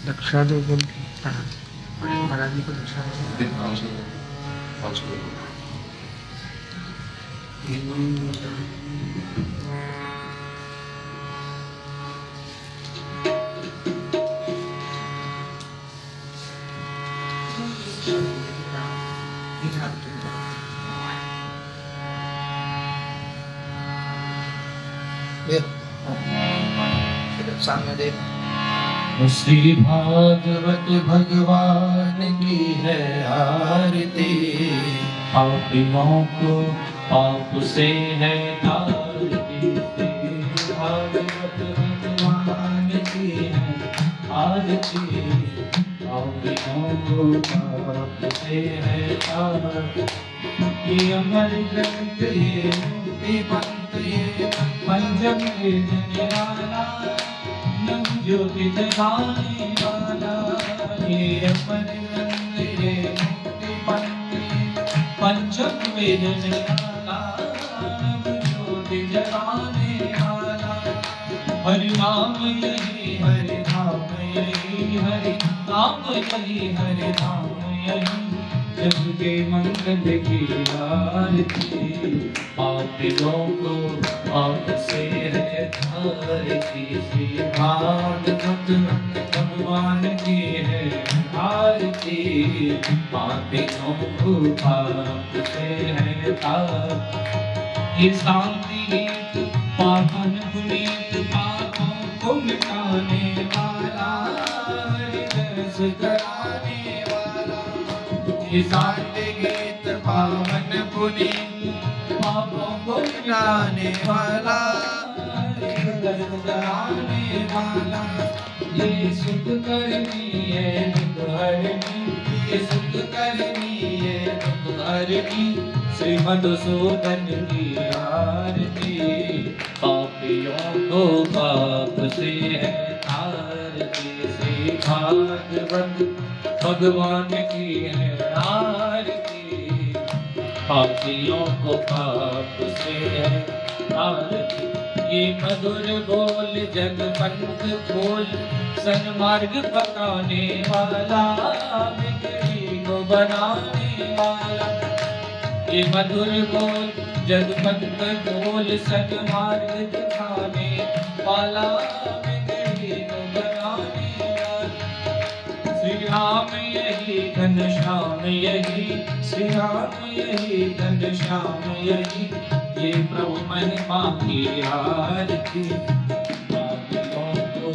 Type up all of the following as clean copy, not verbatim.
दक्षा दो बोल महाराज जी को दक्षा सामने दे। श्री भागवत भगवान की है आरती, पापियों को पाप से है तारती। भागवत भगवान की है आरती, पापियों को पाप से है तारती। ये अमर ग्रंथ ये मुक्ति पंथ ये पंचम वेद निराला, ज्योति जगाने वाला। ये अमर ग्रंथ ये मुक्ति पंथ पंचम वेद निराला, ज्योति जगाने वाला। हरि नाम यही हरि नाम यही हरि नाम यही हरि नाम यही, जग के मंगल की आरती। पापियों को पाप से है तारती। श्री भागवत भगवान की है आरती, पापियों को पाप से है तारती। ये शांति गीत पावन पुनीत पापों को मिटाने वाला, हृदय कराने वाला। ये शांति गीत पावन पुनीत पापों को मिटाने वाला, हृदय कराने वाला। ये सुख करनी है दुख हरनी, ये सुख करनी है दुख हरनी। श्री मधुसूदन की आरती, पापियों को पाप से है तारती। श्री भागवत भगवान की है आरती, पापियों को पाप से है तारती। ये मधुर बोल जग पंथ खोल, सन्मार्ग पकाने वाला, बिगड़ी को बनाने वाला। ये मधुर बोल जग पंथ खोल, सन्मार्ग दिखाने वाला, बिगड़ी को बनाने वाला। श्री राम यही घनश्याम यही, श्री राम यही घनश्याम यही। ये प्रभु महिमा की आरती, पापियों को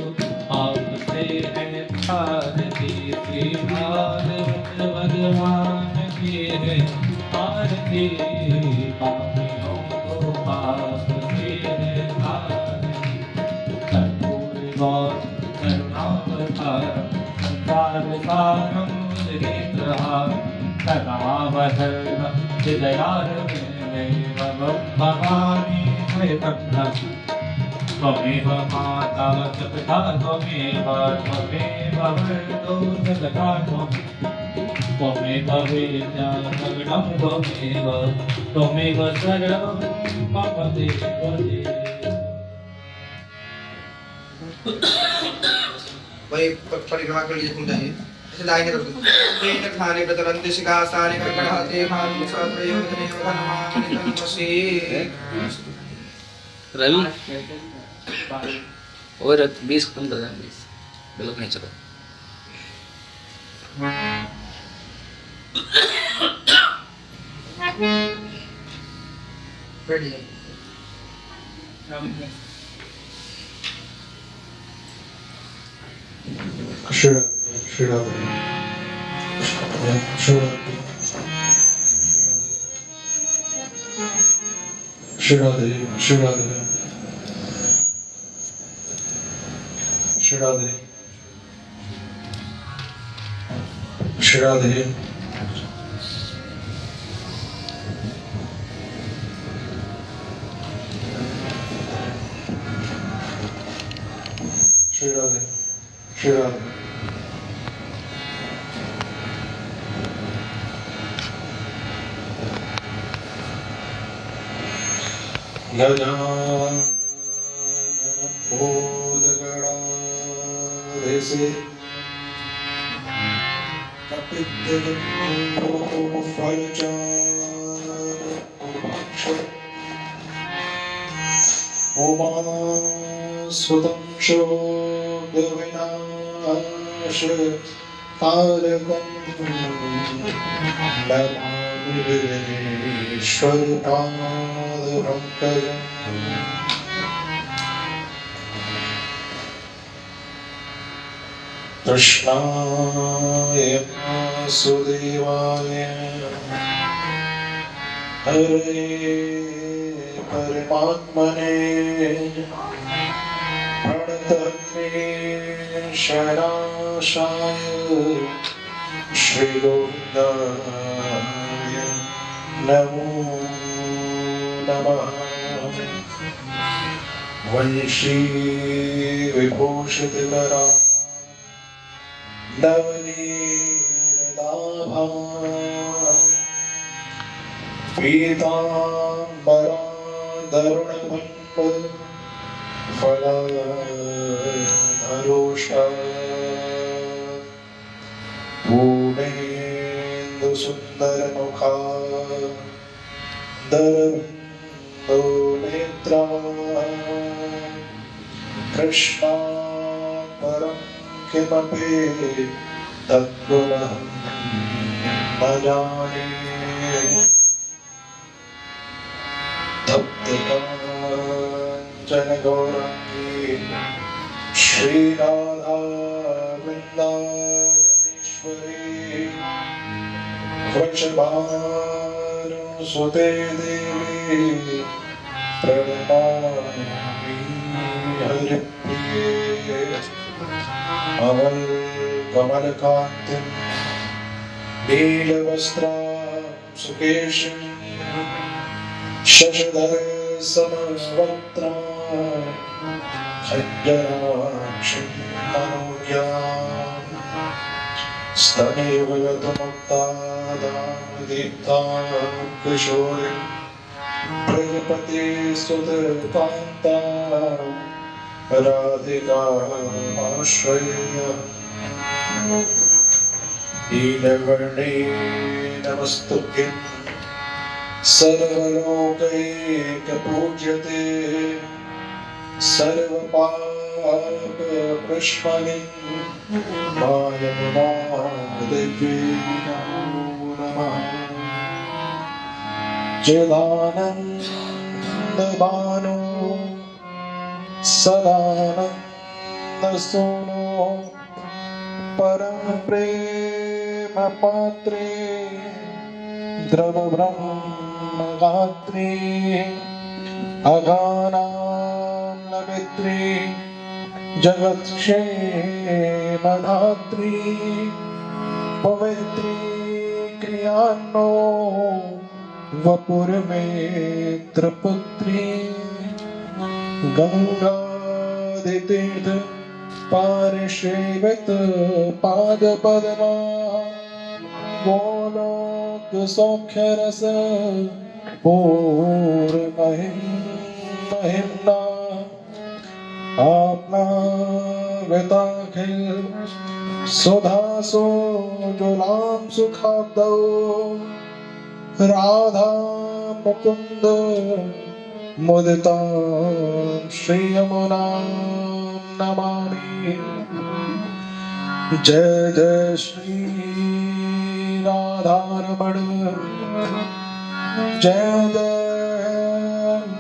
पाप से है तारती। श्री भागवत भगवान की है आरती, पापियों को पाप से है तारती। कर्पूर गौर करुणावतारम् संसारसारं मुनित्रहारं, करुणावतारम् हृदयारविन्दे भवानी त्वमेव माता च पिता त्वमेव वरदो जगता त्वमेव वेद्या सगुणं त्वमेव सर्वं मम देवदेव। वही परिक्रमा कर लीजिए, घूम जाइए ऐसे लाएंगे तो खाने प्रतरंते शिखासाने कर्कढ़ाते भानु सप्रयोजने वदनमानि तन्मसि। रवि और 20 कम कर दें, 20 बिल्कुल नहीं चलो। बैठिए। Sure. Sure. Sure. Shirade. गजाननभूतगणाधीशे उमासुतं शोकविनाश तारकं नमामीश्वरपादपङ्कजम् कृष्णाय वासुदेवाय हरे परमात्मने प्रणतक्लेशनाशाय श्रीगोविन्दाय नमो नमः। वंशी विभूषितकरा नवनीरदाभा पीताम्बरा दरुणभङ्ग फलधरोष्टा पूर्णेन्दुसुन्दरमुखा दरबिन्दो नेत्रा कृष्णा परं किमपि तद्गुणं न जाने। तप्तकाञ्चन गौराङ्गी श्रीराधा वृन्दावनेश्वरी वृषभानुसुते देवी प्रणमामि हरिप्रिये। अमलकमलकान्तिं नीलवस्त्रां सुकेशं शशधरसमवक्त्रां खञ्जराक्षीं मनोज्ञां स्तनैर्वगतमुक्तादां किशोरीं प्रजपतिसुतकान्तां राधिकामाश्रय। नीलवर्णे नमस्तुभ्यं सर्वलोकैकपूज्यते सर्वपापप्रश्मनि मायमादेवी नमो नमः। चिदानन्दभानो सदानन्दसूनो परम प्रेम पात्रे द्रवब्रह्मगात्री अगानान्नमित्री जगत्क्षेमधात्री पवित्री क्रियान्नो वपुरमेत्रपुत्री गंगादितीर्थ पारिसेवित पादपद्मा गोलोक सौख्यरस पूर्णमहिम्ना आपना विताखिल सुधासो जुलाम सुखाब्दो राधा मुकुंद मुदिता श्री यमुना नमामि। जय जय श्री राधारमण जय जय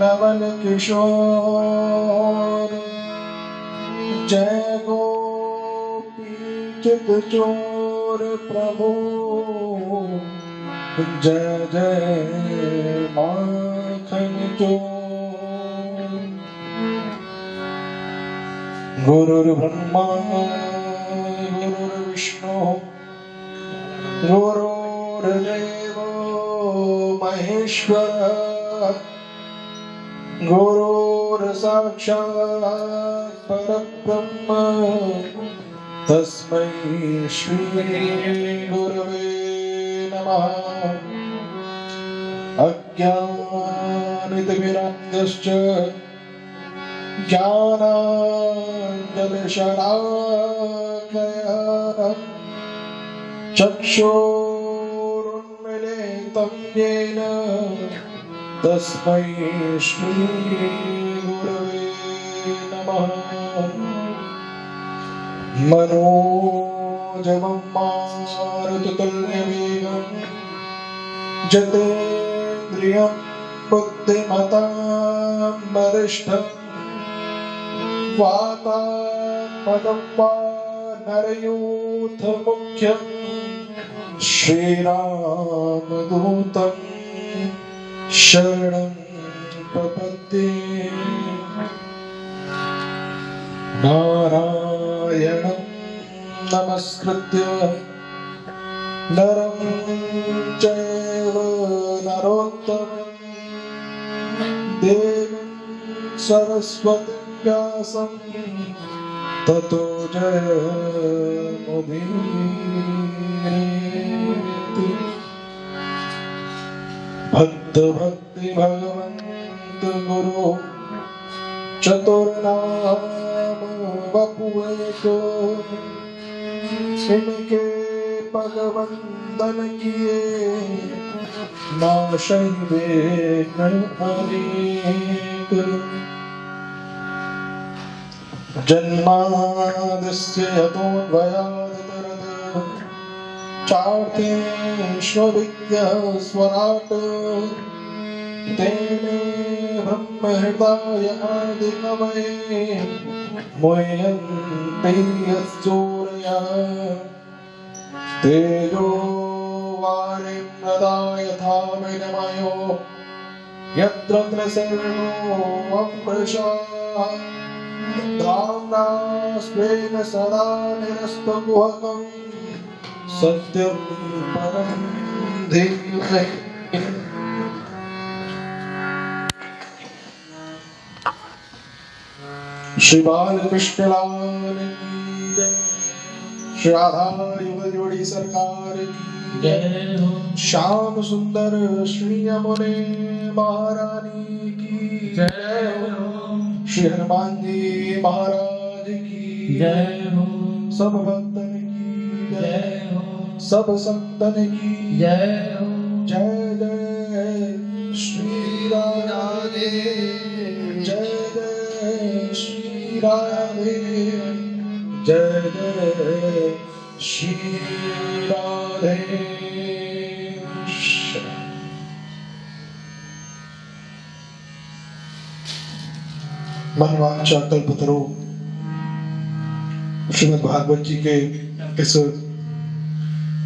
नवल किशोर जय गोपी चित चोर प्रभु जय जय माखन चोर। गुरुर्ब्रह्मा गुरुर्विष्णु गुरुर्देवो महेश्वर गुरुर्साक्षात् परब्रह्म तस्मै श्री गुरवे नमः। अज्ञानितिमिरान्धश्च ज्ञानाञ्जनशलाकया चक्षुरुन्मीलितं येन तस्मै श्रीगुरवे नमः। मनोजवं मारुततुल्यवेगं जितेन्द्रियं बुद्धिमतां वरिष्ठं वातात्मकं वानरयूथमुख्यं श्रीरामदूतं शरणं प्रपद्ये। नारायणं नमस्कृत्य नरं चैव नरोत्तमं देवीं सरस्वतीं व्यासं ततो जयमुदीरयेत्। भक्ति भगवन्त गुरु चतुर्नाम वपुएक इनके भगवंदन किए नाशै विघ्न अनेक। जन्माद्यस्य यतोऽन्वयादितरतः चार्थेष्वभिज्ञस्वराट् तेने ब्रह्महृदाय आदिकवये मुह्यन्ति यस्सूरयः तेजो वारिमृदाय यथा विनिमयो यत्र त्रिसर्गो अमृषा धाम्ना स्वेन सदा निरस्तकुहकं सत्यं परं धीमहि। श्री बालकृष्ण लाल की जय। श्री राधा युगल जोड़ी सरकार की जय हो। श्याम सुंदर श्री यमुने महारानी की जय हो। श्री हनुमान जी महाराज की जय हो। सब भक्तन की जय, जय हो। सब संतन की जय हो। जय जय श्री राधे, जय जय श्री राधे, जय जय श्री राधे। मनवांछा कल्पतरो श्रीमद् भागवत जी के इस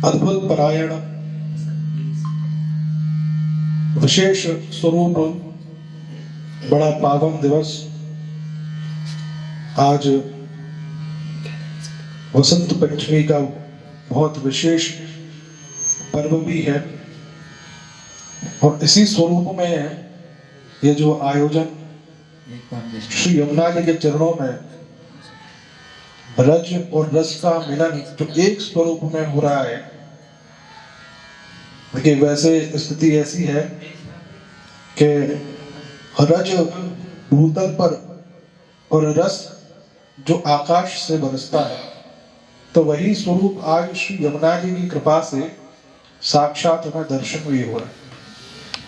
अद्भुत परायण विशेष स्वरूप बड़ा पावन दिवस आज वसंत पंचमी का बहुत विशेष पर्व भी है और इसी स्वरूप में ये जो आयोजन श्री यमुना जी के चरणों में रज और रस का मिलन जो एक स्वरूप में हो रहा है। देखिए वैसे स्थिति ऐसी है कि रज भूतल पर और रस जो आकाश से बरसता है, तो वही स्वरूप आज श्री यमुना जी की कृपा से साक्षात हमें दर्शन भी हो रहा है।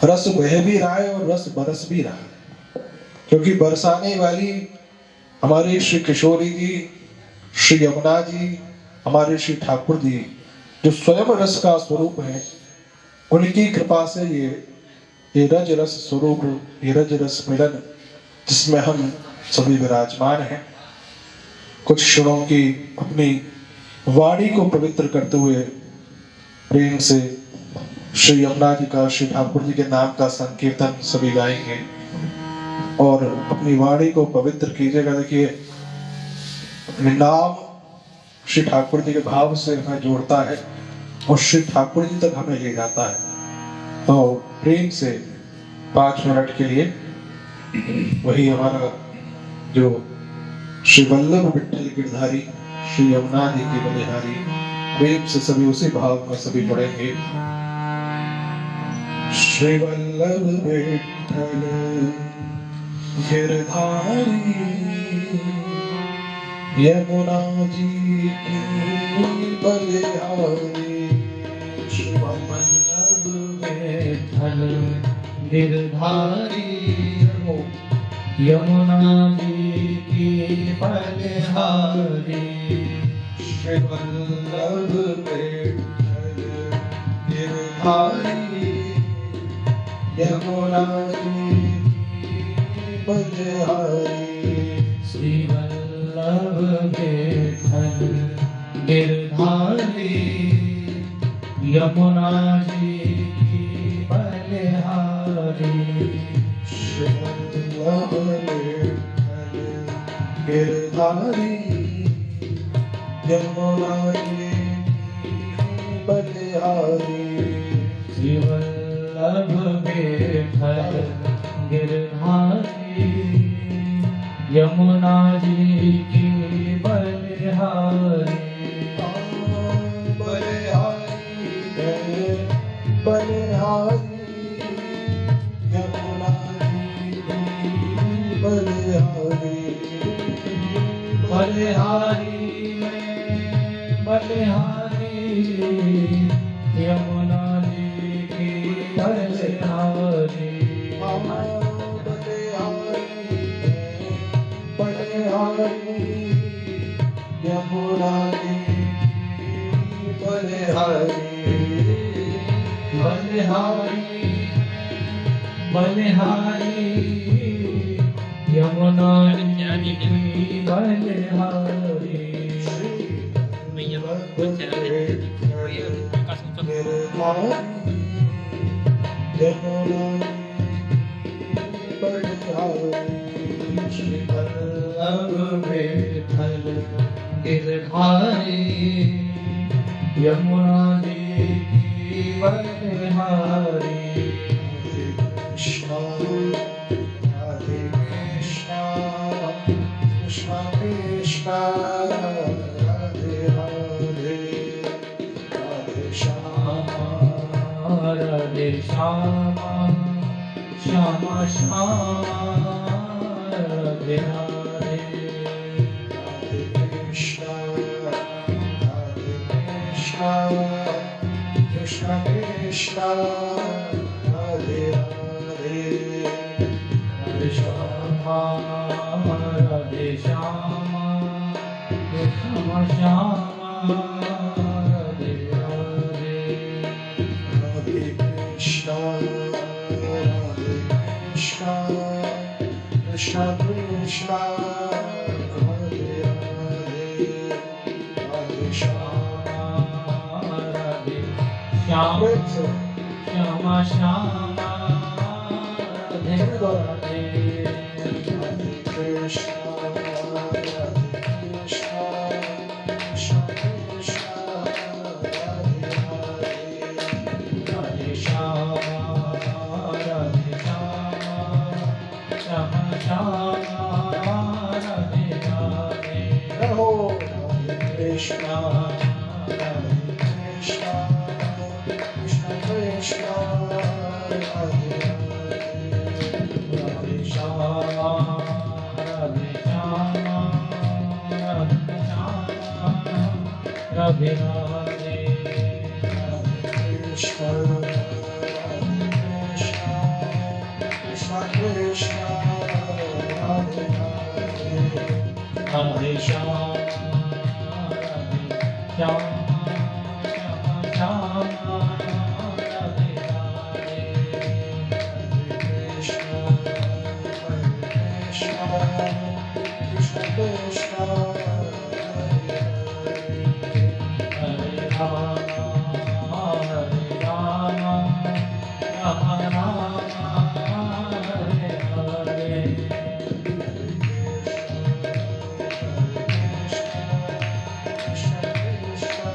रस बह भी रहा है और रस बरस भी रहा है, क्योंकि बरसाने वाली हमारे श्री किशोरी जी, श्री यमुना जी, हमारे श्री ठाकुर जी जो स्वयं रस का स्वरूप है, उनकी कृपा से ये रज रस स्वरूप, ये रज रस मिलन जिसमें हम सभी विराजमान हैं। कुछ क्षणों की अपनी वाणी को पवित्र करते हुए प्रेम से श्री यमुना जी का, श्री ठाकुर जी के नाम का संकीर्तन सभी गाएंगे और अपनी वाणी को पवित्र कीजिएगा। देखिए नाम श्री ठाकुर जी के भाव से हमें जोड़ता है और श्री ठाकुर जी तक हमें ले जाता है। तो प्रेम से 5 मिनट के लिए वही हमारा जो श्री वल्लभ विठल गिरधारी श्री यमुना जी की बलिहारी, प्रेम से सभी उसी भाव में सभी पढ़ेंगे। श्री वल्लभ विठ्ठल गिरधारी यमुना जी की बलिहारी। श्री वल्लभ विठ्ठल गिरधारी यमुना जी की बलिहारी। श्री वल्लभ विठ्ठल गिरधारी यमुना जी की बलिहारी। श्री वल्लभ विठ्ठल गिरधारी यमुना जी की बलिहारी। श्री वल्लभ विठ्ठल गिरधारी यमुना जी की बलिहारी। श्री वल्लभ विठ्ठल गिरधारी यमुना जी की बलिहारी। बलिहारी यमुना जी की बलिहारी। बलिहारी में बलिहारी यमुना जी की बलिहारी। बलिहारी यमुना जी की बलिहारी। बलिहारी बलिहारी यमुना जी की बलिहारी। श्री वल्लभ विठ्ठल गिरधारी यमुना जी की बलिहारी। कृष्ण राधे कृष्ण कृष्ण कृष्ण राधे राधे राधे श्याम राधे श्याम श्याम श्याम राधे राधे। राधे कृष्ण कृष्ण कृष्ण राधे राधे राधे श्याम राधे श्याम श्याम श्याम राधे राधे। राधे कृष्ण कृष्ण कृष्ण राधे राधे राधे श्याम राधे श्याम श्याम श्याम राधे राधे। राधे कृष्ण कृष्ण कृष्ण राधे राधे राधे श्याम राधे श्याम श्याम श्याम राधे राधे। रहो राधे कृष्ण कृष्ण कृष्ण राधे राधे श्याम राधे श्याम राधे श्याम राधे राधे। कृष्ण कृष्ण कृष्ण राधे राधे राधे श्याम राधे श्याम श्याम श्याम राधे राधे। कृष्ण कृष्ण हरे राम हरे राम राम राम हरे हरे। कृष्ण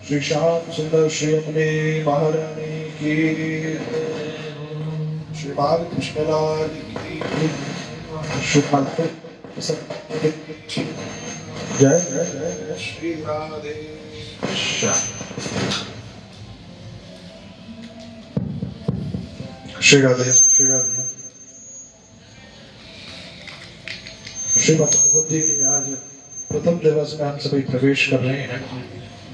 श्री श्याम सुंदर श्री अपने महारानी की, श्री बाल कृष्णलाल की, जय जय जय श्री राधे श्याम। श्री राधे श्री राधे। श्रीमद् भागवत जी के आज प्रथम दिवस में हम सभी प्रवेश कर रहे हैं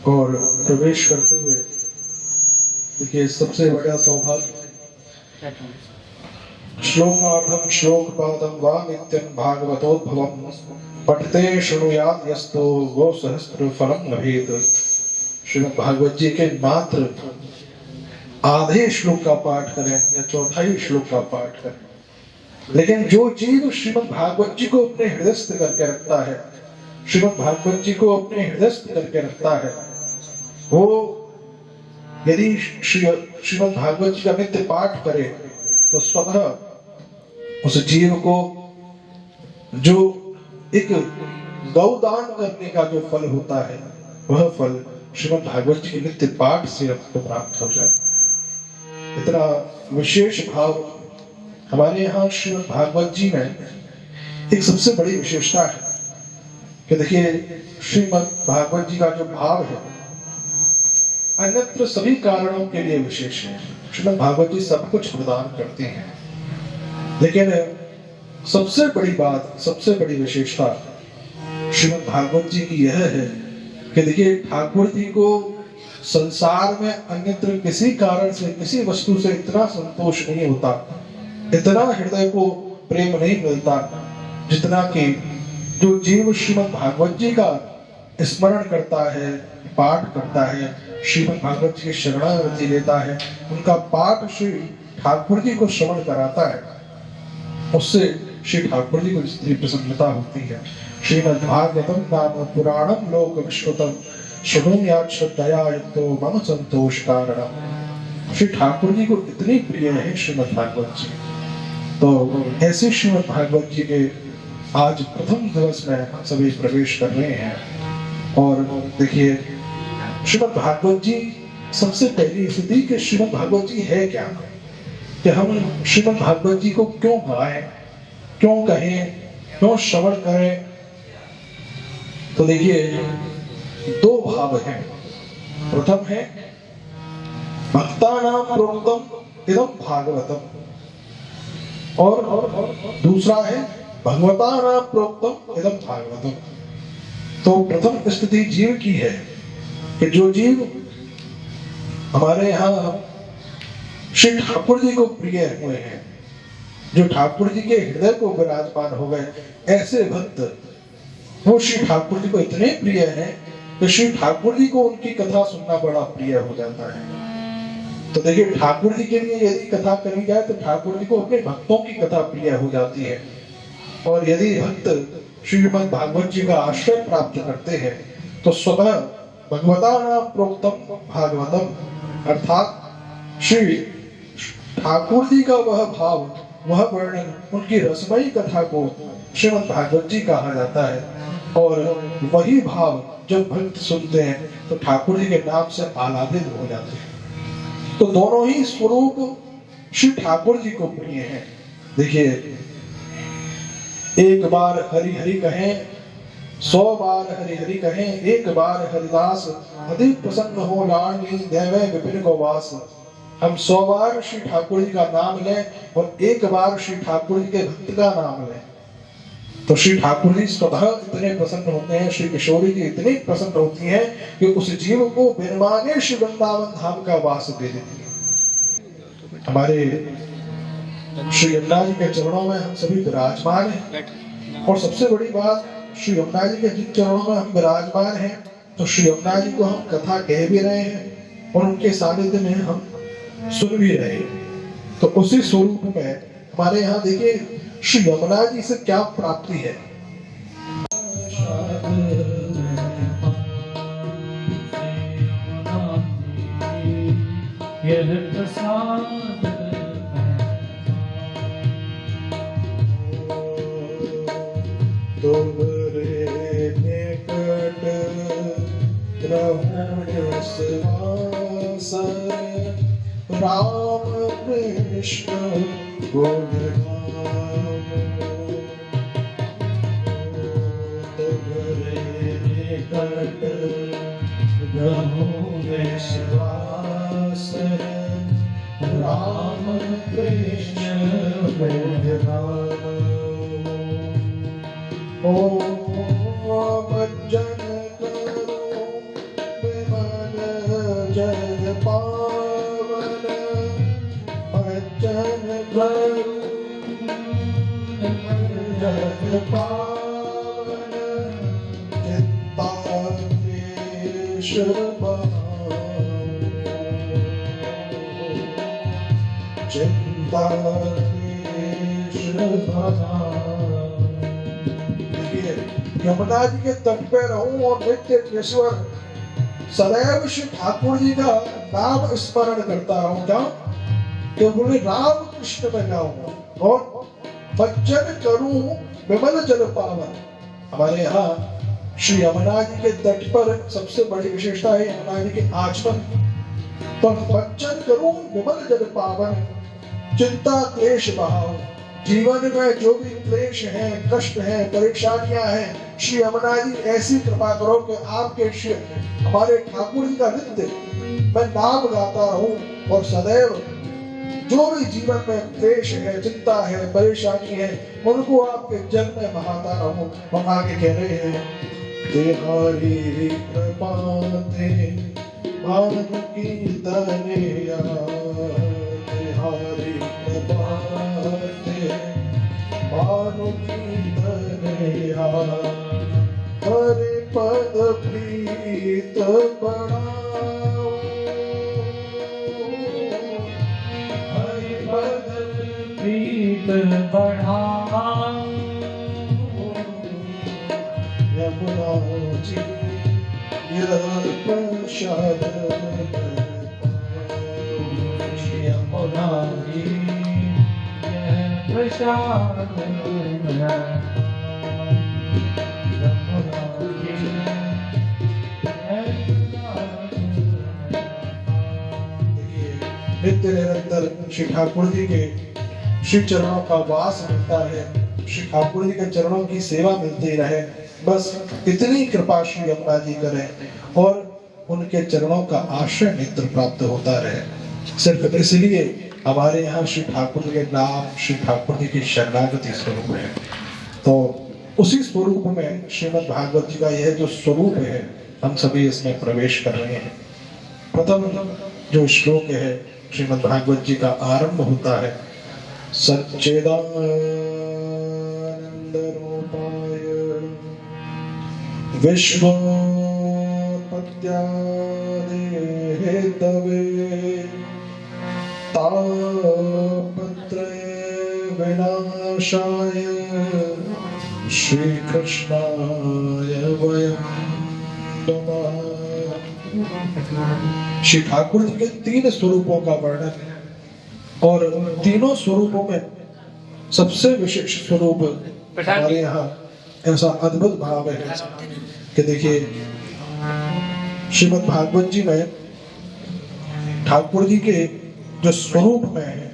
और प्रवेश करते हुए देखिए सबसे बड़ा सौभाग्य श्लोकार्धम श्लोक पादम वा नित्यं भागवतोद्भवम् पठते शृणुयात् यस्तो गो सहस्त्र फलम लभेत। श्रीमद् भागवत जी के मात्र आधे श्लोक का पाठ करें या चौथाई श्लोक का पाठ करें, लेकिन जो जीव श्रीमद् भागवत जी को अपने हृदयस्थ करके रखता है, श्रीमद् भागवत जी को अपने हृदयस्थ करके रखता है, वो यदि श्रीमद् भागवत जी का नित्य पाठ करे तो स्वतः उस जीव को जो एक गौदान करने का जो फल होता है वह फल श्रीमद् भागवत जी के नित्य पाठ से आपको प्राप्त हो जाता है। इतना विशेष भाव हमारे यहाँ श्रीमद् भागवत जी में एक सबसे बड़ी विशेषता है कि देखिए श्रीमद् भागवत जी का जो भाव है अन्यत्र सभी कारणों के लिए विशेष है। श्रीमद् भागवत जी सब कुछ प्रदान करते हैं, लेकिन सबसे बड़ी बात, सबसे बड़ी विशेषता श्रीमद् भागवत जी की यह है कि देखिए ठाकुर जी को संसार में अन्यत्र किसी कारण से, किसी वस्तु से इतना संतोष नहीं होता, इतना हृदय को प्रेम नहीं मिलता जितना कि जो जीव श्रीमद् भागवत जी का स्मरण करता है, पाठ करता है, श्रीमद् भागवत जी की शरणागति लेता है, उनका पाठ श्री ठाकुर जी को श्रवण कराता है, उससे श्री ठाकुर जी को जितनी प्रसन्नता होती है। श्रीमद् भागवतम नाम पुराणम लोक विश्रुतम शृणुयात् श्रद्धया युक्तो मम संतोष कारणम। श्री ठाकुर जी को इतनी प्रिय है श्रीमद् भागवत जी। तो ऐसे श्रीमद् भागवत जी के आज प्रथम दिवस में हम सभी प्रवेश कर रहे हैं। और देखिए श्रीमद् भागवत जी, सबसे पहली स्थिति कि श्रीमद् भागवत जी है क्या, कि हम श्रीमद् भागवत जी को क्यों गाएं, क्यों कहें, क्यों श्रवण करें। तो देखिए दो भाव हैं। प्रथम है भक्तानां प्रोक्तम इदं भागवतम, और दूसरा है भगवतानां प्रोक्तम इदं भागवतम। तो प्रथम स्थिति जीव की है कि जो जीव हमारे यहाँ श्री ठाकुर जी को प्रिय हुए हैं, जो ठाकुर जी के हृदय को विराजमान हो गए, ऐसे भक्त वो श्री ठाकुर जी को इतने प्रिय हैं कि श्री ठाकुर जी को उनकी कथा सुनना बड़ा प्रिय हो जाता है। तो देखिए, ठाकुर जी के लिए यदि कथा करी जाए तो ठाकुर जी को अपने भक्तों की कथा प्रिय हो जाती है। और यदि भक्त श्रीमद् भागवत जी का आश्रय प्राप्त करते हैं तो स्वतः भगवता नाम प्रोक्तम भागवतम, अर्थात श्री ठाकुर जी का वह भाव, वह वर्णन, उनकी रसमयी कथा को श्रीमद् भागवत जी कहा जाता है। और वही भाव जब भक्त सुनते हैं तो ठाकुर जी के नाम से आह्लादित हो जाते हैं। तो दोनों ही स्वरूप श्री ठाकुर जी को प्रिय हैं। देखिए, एक बार हरि हरि कहें, 100 बार हरि हरि कहें, एक बार हरिदास, अधिक प्रसन्न हो लाडली देवे विपिन को वास। हम 100 बार श्री ठाकुर जी का नाम लें और एक बार श्री ठाकुर जी के भक्त का नाम लें तो श्री ठाकुर जी स्वतः इतने प्रसन्न होते हैं, श्री किशोरी जी इतनी प्रसन्न होती हैं कि उस जीव को बिन मांगे श्री वृंदावन धाम का वास दे देती है। हमारे श्री यमुना जी के चरणों में हम सभी विराजमान हैं। और सबसे बड़ी बात, श्री यमुना जी के जिन चरणों में हम विराजमान हैं तो श्री यमुना जी को हम कथा कह भी रहे हैं और उनके सानिध्य में हम सुन भी रहे हैं। तो उसी स्वरूप में हमारे यहाँ देखिए श्री यमुना जी से क्या प्राप्ति है। राम कृष्ण राम कृष्ण भजन करो विमल जन पावन, भजन करो जन पावन, चित्ताक्लेश यमुना जी के तट पे रहूं और नित्य ईश्वर सदैव श्री ठाकुर जी का नाम स्मरण करता रहूं। क्या कि बोले राम कृष्ण में जाऊंगा और भजन करूं विमल जल पावन। हमारे यहाँ श्री यमुना जी के तट पर सबसे बड़ी विशेषता है यमुना जी के आचमन पर भजन करूं विमल जल पावन, चिंता क्लेश बहाओ। जीवन में जो भी क्लेश है, कष्ट है, परेशानियां हैं, श्री यमुना जी ऐसी कृपा करो कि आपके हमारे ठाकुर जी का नित्य मैं नाम गाता रहूं और सदैव जो भी जीवन में क्लेश है, चिंता है, परेशानी है, उनको आपके जल में बहाता रहूं। हम आगे कह रहे हैं, तेरी कृपा ते भान की तनया, तेरी कृपा भानु की तनया, हरि पद प्रीत बढ़ाओ, हरि पद प्रीत बढ़ाओ। यमुना जी प्रसाद, यमुना जी प्रसाद, नित्य निरंतर श्री ठाकुर जी के श्री चरणों का वास मिलता है, श्री ठाकुर जी के चरणों की सेवा मिलती रहे। बस इतनी कृपा श्री यमुना जी करें और उनके चरणों का आश्रय नेत्र प्राप्त होता रहे। सिर्फ इसलिए हमारे यहाँ श्री ठाकुर जी के नाम, श्री ठाकुर जी की शरणागति स्वरूप है। तो उसी स्वरूप में श्रीमद् भागवत जी का यह जो स्वरूप है, हम सभी इसमें प्रवेश कर रहे हैं। प्रथम जो श्लोक है श्रीमद् भागवत जी का आरंभ होता है, सच्चिदानंद रूपाय विश्वोत्पत्त्यादिहेतवे तापत्रय विनाशाय श्री कृष्णाय वयं नमः। श्री ठाकुर जी के 3 स्वरूपों का वर्णन है और तीनों स्वरूपों में सबसे विशेष स्वरूप हमारे यहाँ ऐसा अद्भुत भाव है कि देखिए श्रीमद् भागवत जी में ठाकुर जी के जो स्वरूप में है,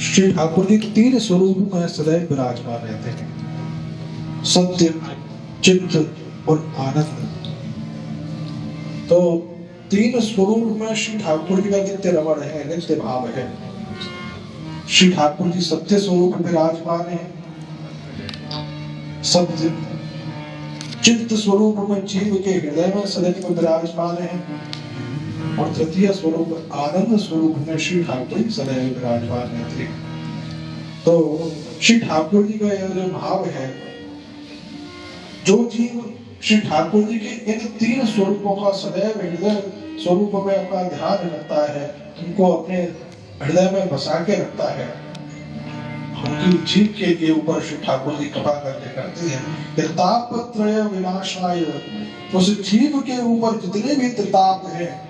श्री ठाकुर जी 3 स्वरूप में सदैव विराजमान रहते हैं, सत्य, चित्त और आनंद। तो 3 स्वरूप में श्री ठाकुर जी का नित्य रमण है, नित्य भाव है। श्री ठाकुर जी सत्य स्वरूप विराजमान है, सत्य चित्त स्वरूप में जीव के हृदय में सदैव विराजमान है और तृतीय स्वरूप आनंद स्वरूप में श्री ठाकुर जी सदैव विराजमान रहते हैं। तो श्री ठाकुर जी का यह जो भाव है, जो जीव श्री ठाकुर जी के इन 3 स्वरूपों का सदैव हृदय स्वरूप में अपना ध्यान रखता है, उनको अपने हृदय में बसा के रखता है, उनकी जीव के ऊपर श्री ठाकुर जी कृपा करके करते हैं कि तापत्रय विनाशाय, उस जीव के ऊपर जितने भी त्रिताप है,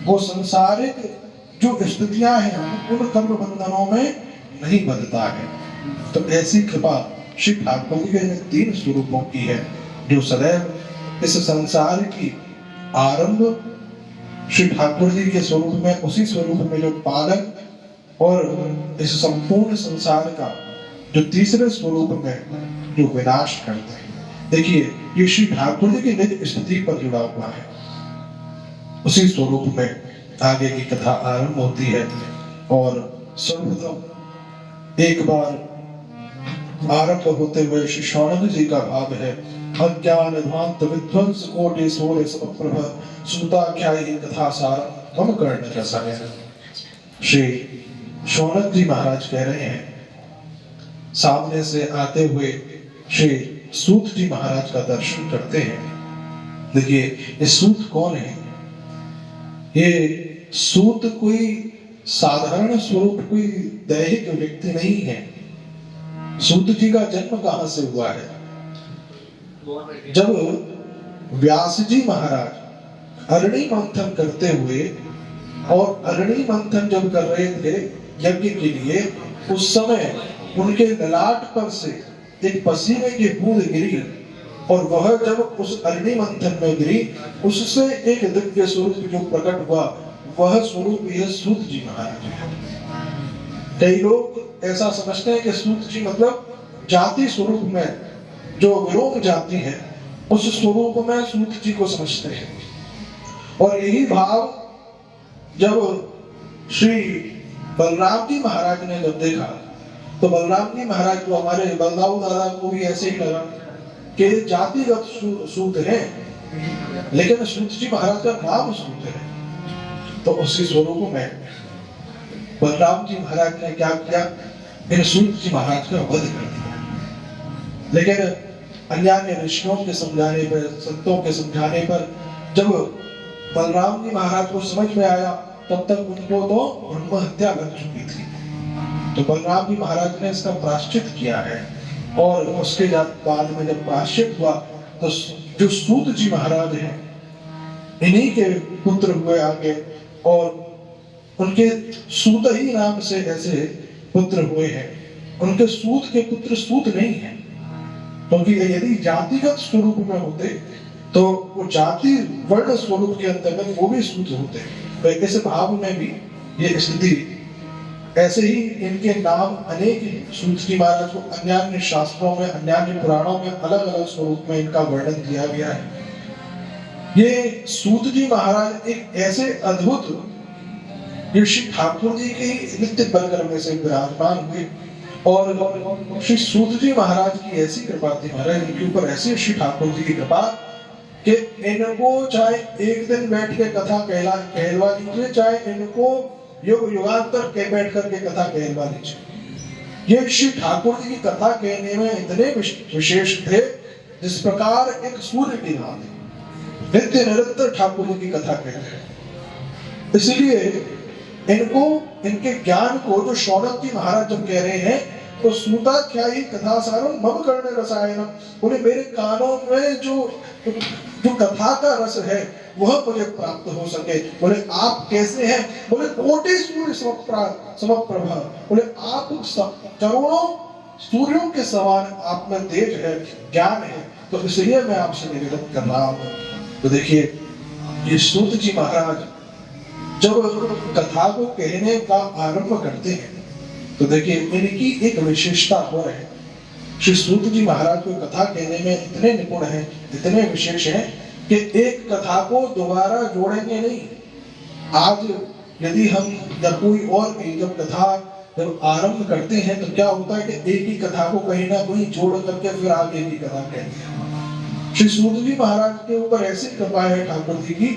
वो संसारिक जो स्थितियां हैं उन कर्म बंधनों में नहीं बदलता है। तो ऐसी कृपा श्री ठाकुर जी के 3 स्वरूपों की है, जो सदैव इस संसार की आरंभ श्री ठाकुर जी के स्वरूप में, उसी स्वरूप में जो पालक और इस संपूर्ण संसार का जो तीसरे स्वरूप में जो विनाश करते हैं। देखिए ये श्री ठाकुर जी की निज स्थिति पर जुड़ा हुआ है, उसी स्वरूप में आगे की कथा आरंभ होती है। और सर्वप्रथम एक बार आरंभ होते हुए श्री शौनक जी का भाव है, अज्ञान ध्वांत विध्वंस कोटि सोरे समप्रभ सुताख्यायी कथा सार मम कर्ण रसाय। श्री शौनक जी महाराज कह रहे हैं, सामने से आते हुए श्री सूत जी महाराज का दर्शन करते हैं। देखिए ये सूत कौन है? ये सूत कोई साधारण स्वरूप, कोई दैहिक व्यक्ति नहीं है। सूत जी का जन्म कहां से हुआ है? जब व्यास जी महाराज अरणी मंथन करते हुए, और अरणी मंथन जब कर रहे थे यज्ञ के लिए, उस समय उनके ललाट पर से एक पसीने की बूंद गिरी, और वह जब उस अरणी मंथन में गिरी, उससे एक दिव्य स्वरूप जो प्रकट हुआ, वह स्वरूप यह सूत जी महाराज है। कई लोग ऐसा समझते हैं कि सूत जी मतलब जाति स्वरूप में जो विरोध जाति है, उस स्वरूप में सूत जी को समझते हैं। और यही भाव जब श्री बलराम जी महाराज ने जब देखा, तो बलराम जी महाराज को, हमारे बलदाऊ दादा को भी ऐसे ही लगा कि जातिगत सूत है, लेकिन सूत जी महाराज का नाम सूत है। तो उसी स्वरूप में बलराम जी महाराज ने क्या किया, इन सूत जी महाराज का वध कर दिया। लेकिन अन्य ऋषियों के समझाने पर, संतों के समझाने पर जब बलराम जी महाराज को समझ में आया, तब तक उनको तो ब्रह्म हत्या कर चुकी थी। तो बलराम जी महाराज ने इसका प्रायश्चित किया है, और उसके बाद में जब प्रायश्चित हुआ तो जो सूत जी महाराज हैं, इन्हीं के पुत्र हुए आगे, और उनके सूत ही नाम से ऐसे पुत्र हुए हैं। उनके सूत के पुत्र सूत नहीं है, क्योंकि यदि जातिगत स्वरूप में होते तो वो जाति वर्ण स्वरूप के अंतर्गत वो भी सूत होते। तो इस भाव में भी ये स्थिति, ऐसे ही इनके नाम अनेक सूत जी महाराज को अन्य शास्त्रों में, अन्य पुराणों में अलग अलग स्वरूप में इनका वर्णन किया गया है। ये सूत जी महाराज एक ऐसे अद्भुत श्री ठाकुर जी के नित्य बलकर में से विराजमान हुए, और श्री सूत जी महाराज की ऐसी कृपा थी, महाराज इनके ऊपर ऐसी श्री ठाकुर जी की कृपा कि इनको चाहे एक दिन बैठ के कथा कहलवा लीजिए, चाहे इनको युग युगांतर के बैठ करके कथा कहलवा लीजिए। ये श्री ठाकुर जी की कथा कहने में इतने विशेष थे, जिस प्रकार एक सूर्य की नाम नित्य निरंतर ठाकुर जी की कथा कहते हैं। इसलिए इनको, इनके ज्ञान को जो शौनक जी महाराज जब कह रहे हैं, तो सूता क्या ही कथा सारम मम करने रसायनम, बोले मेरे कानों में जो कथा का रस है वह मुझे प्राप्त हो सके। बोले आप कैसे हैं? बोले कोटि सूर्य समप्रभा, बोले आप करोड़ों सूर्यों के समान आप में तेज है, ज्ञान है, तो इसलिए मैं आपसे निवेदन कर रहा हूँ। तो देखिए ये सूत जी महाराज जब कथा को कहने का आरंभ करते हैं, तो देखिए इनकी एक विशेषता और है। श्री सूत जी महाराज को कथा कहने में इतने निपुण हैं, इतने विशेष हैं कि एक कथा को दोबारा जोड़ेंगे नहीं। आज यदि हम या कोई और जब कथा जब आरंभ करते हैं तो क्या होता है कि एक ही कथा को कहीं ना कहीं जोड़ करके फिर आगे की कथा कहते हैं। श्री सूत जी महाराज के ऊपर ऐसी कृपा है ठाकुर जी की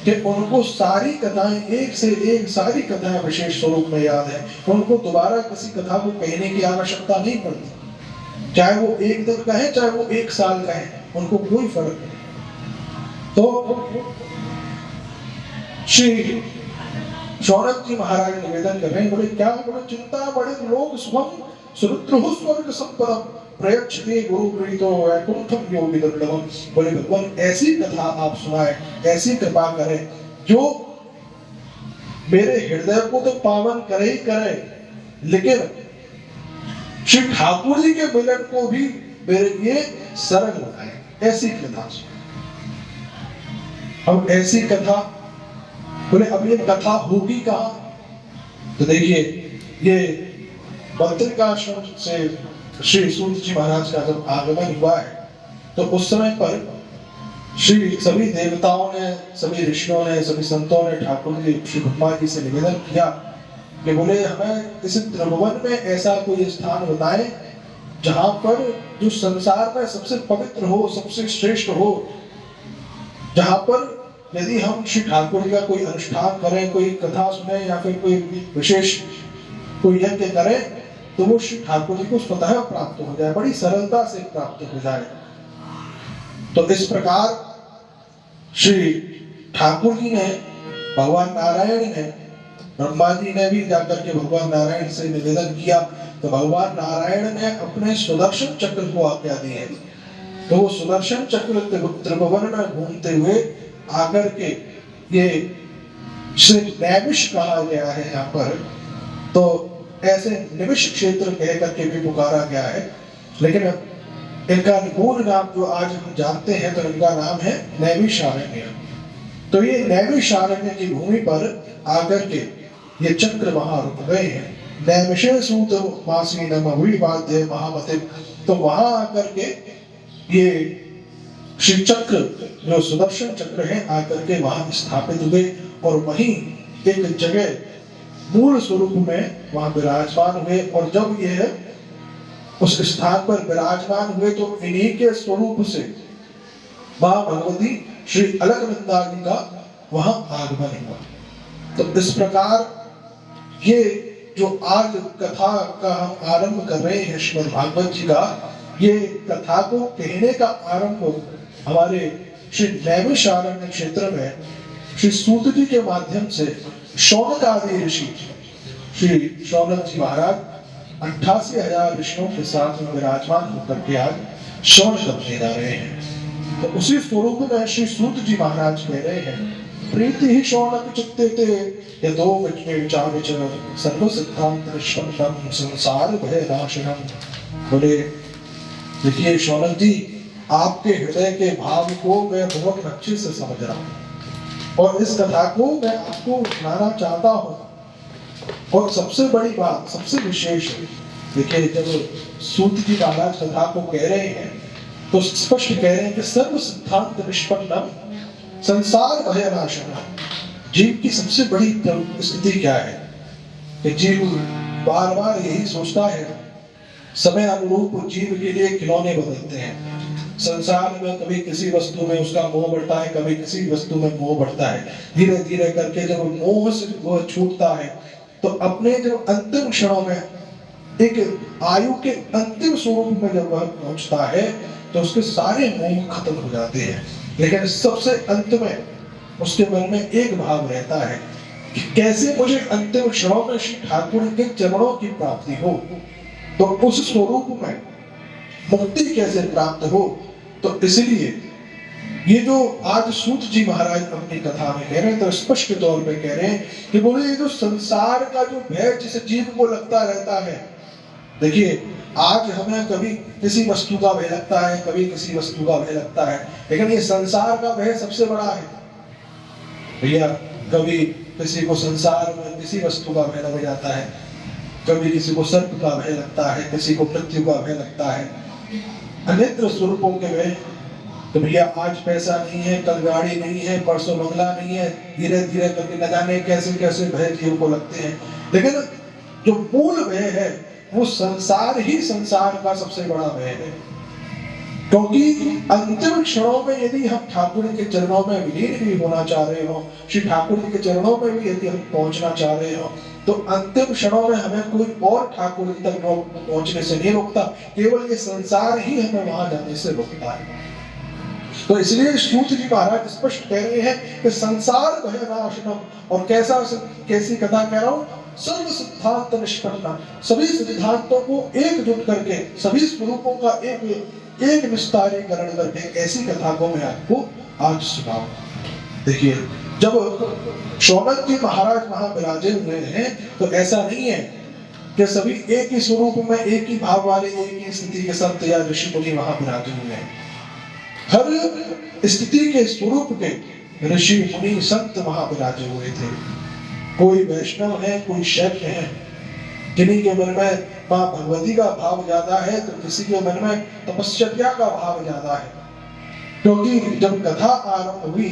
कि उनको सारी कथाएं एक से एक सारी कथाएं विशेष स्वरूप में याद है। उनको दोबारा किसी कथा को कहने की आवश्यकता नहीं पड़ती, चाहे वो एक दिन का है चाहे वो एक साल का है, उनको कोई फर्क नहीं। तो श्री शौनक जी महाराज निवेदन कर रहे हैं, बोले क्या? बोले चिंता बड़े लोग स्वम सुरुद्रहु स्वर्ग संपदम प्रयच्छते गुरु प्रीतो वैकुंठम योगी दुर्लभम। बोले भगवान ऐसी कथा आप सुनाए, ऐसी कृपा करें जो मेरे हृदय को तो पावन करे ही करे, लेकिन श्री ठाकुर जी के मिलन को भी मेरे लिए सरल बनाए, ऐसी कथा। अब ऐसी कथा, बोले अब ये कथा होगी कहाँ? तो देखिए ये बद्रिकाश्रम से श्री सूत जी महाराज का जब आगमन हुआ है, तो उस समय पर श्री सभी देवताओं ने, सभी ऋषियों ने, सभी संतों ने ठाकुर जी श्री भगवान जी से निवेदन किया कि बोले हमें इस त्रिभुवन में ऐसा कोई स्थान बताएं जहां पर जो संसार में सबसे पवित्र हो, सबसे श्रेष्ठ हो, जहां पर यदि हम श्री ठाकुर जी का कोई अनुष्ठान करें, कोई कथा सुने या फिर कोई विशेष कोई यज्ञ करें, तो वो श्री ठाकुर जी को स्वतः प्राप्त हो जाए, बड़ी सरलता से प्राप्त हो जाए। तो इस प्रकार श्री ठाकुर जी ने, भगवान नारायण ने, ब्रह्मा जी ने भी जाकर के भगवान नारायण से निवेदन किया, तो भगवान नारायण ने अपने सुदर्शन चक्र को आज्ञा दी है। तो वो सुदर्शन चक्र त्रिभुवन में घूमते हुए आकर के ये नैमिष कहा गया है यहाँ पर, तो ऐसे निमिष क्षेत्र कह करके भी पुकारा गया है, लेकिन इनका मूल नाम जो आज हम जानते हैं तो इनका नाम है नैमिषारण्य। तो ये नैमिषारण्य की भूमि पर आकर के ये चक्र वहां रुक गए हैं। नैमिषे सूत मासी नमवाद्य महामते, तो वहां आकर के ये श्री चक्र जो सुदर्शन चक्र है आकर के वहां स्थापित हुए और वहीं एक जगह मूल स्वरूप में वहां विराजमान हुए। और जब यह उस स्थान पर विराजमान हुए तो इन्हीं के स्वरूप से मां भगवती श्री अलकनंदा जी का वहां आगमन हुआ। तो इस प्रकार ये जो आज कथा का हम आरंभ कर रहे हैं श्रीमद् भागवत जी का, ये कथा को कहने का आरंभ हमारे श्री नैमिषारण्य क्षेत्र में श्री सूत जी के माध्यम से शौनक आदि ऋषि, श्री शौनक जी महाराज 88,000 ऋषियों के साथ में विराजमान होकर के आज श्रवण करने जा रहे हैं। तो उसी स्वरूप में श्री सूत जी महाराज कह रहे हैं, प्रीति ही शौनक चित्ते ते यतो विचार विचर सर्व सिद्धांत निष्पन्नम संसार भय नाशनम। बोले देखिए शौनक जी, आपके हृदय के भाव को मैं बहुत अच्छे से समझ रहा हूँ और इस कथा को मैं आपको सुनाना चाहता हूँ। और सबसे बड़ी बात, सबसे विशेष, देखिए जब सूत जी महाराज कथा को कह रहे हैं तो स्पष्ट कह रहे हैं कि सर्व सिद्धांत निष्पन्नम संसार भय नाशनम। जीव की सबसे बड़ी स्थिति क्या है कि जीव बार बार यही सोचता है समय अनुरूप जीव के लिए खिलौने बदलते हैं। संसार में कभी किसी वस्तु में उसका मोह बढ़ता है, कभी किसी वस्तु में मोह बढ़ता है। धीरे धीरे करके जब मोह से वो छूटता है तो अपने जो अंतिम क्षणों में एक आयु के अंतिम स्वरूप में जब वह पहुंचता है तो उसके सारे मोह खत्म हो जाते हैं। लेकिन सबसे अंत में उसके मन में एक भाव रहता है कि कैसे मुझे अंतिम क्षणों में श्री ठाकुर के चरणों की प्राप्ति हो, तो उस स्वरूप में मुक्ति कैसे प्राप्त हो। तो इसलिए ये जो आज सूत जी महाराज अपनी कथा में कह रहे हैं तो स्पष्ट तौर पे कह रहे हैं कि बोले ये जो संसार का जो भय जिसे जीव को लगता रहता है, देखिए आज हमें कभी किसी वस्तु का भय लगता है, कभी किसी वस्तु का भय लगता है, लेकिन ये संसार का भय सबसे बड़ा है भैया। कभी किसी को संसार में किसी वस्तु का भय लग जाता है, कभी किसी को सर्प का भय लगता है, किसी को मृत्यु का भय लगता है, अनेक स्वरूपों के भय। तो भैया आज पैसा नहीं है, कल गाड़ी नहीं है, परसों बंगला नहीं है, धीरे धीरे करके न जाने कैसे कैसे भय जीव को लगते हैं। लेकिन जो मूल भय है वो संसार ही संसार का सबसे बड़ा भय है। क्योंकि अंतिम क्षणों में यदि हम ठाकुर के चरणों में विलीन भी होना चाह रहे हो, श्री ठाकुर के चरणों में भी यदि हम पहुंचना चाह रहे हो, तो अंतिम क्षणों में हमें कोई और ठाकुर तक पहुंचने से नहीं रोकता, केवल ये संसार ही हमें वहां जाने से रोकता है। तो इसलिए सूत जी महाराज स्पष्ट कह रहे हैं कि संसार भय नाशनम, और कैसी कथा कह रहा हूं, सर्व सिद्धांत निष्पन्ना, सभी सिद्धांतों को एकजुट करके सभी स्वरूपों का एक विस्तारीकरण करके ऐसी कथा को मैं आपको आज सुनाऊं। देखिए जब शौनक जी महाराज वहां विराजे हुए हैं तो ऐसा नहीं है कि सभी एक ही स्वरूप में एक ही भाव वाले एक ही स्थिति के संत या ऋषि मुनि वहां विराजे हुए हैं। हर स्थिति के स्वरूप के ऋषि मुनि संत वहां विराजे हुए थे। कोई वैष्णव है, कोई शैव है, किन्हीं के मन में मां भगवती का भाव ज्यादा है तो किसी के मन में तपस्या का भाव ज्यादा है। क्योंकि जब कथा आरंभ हुई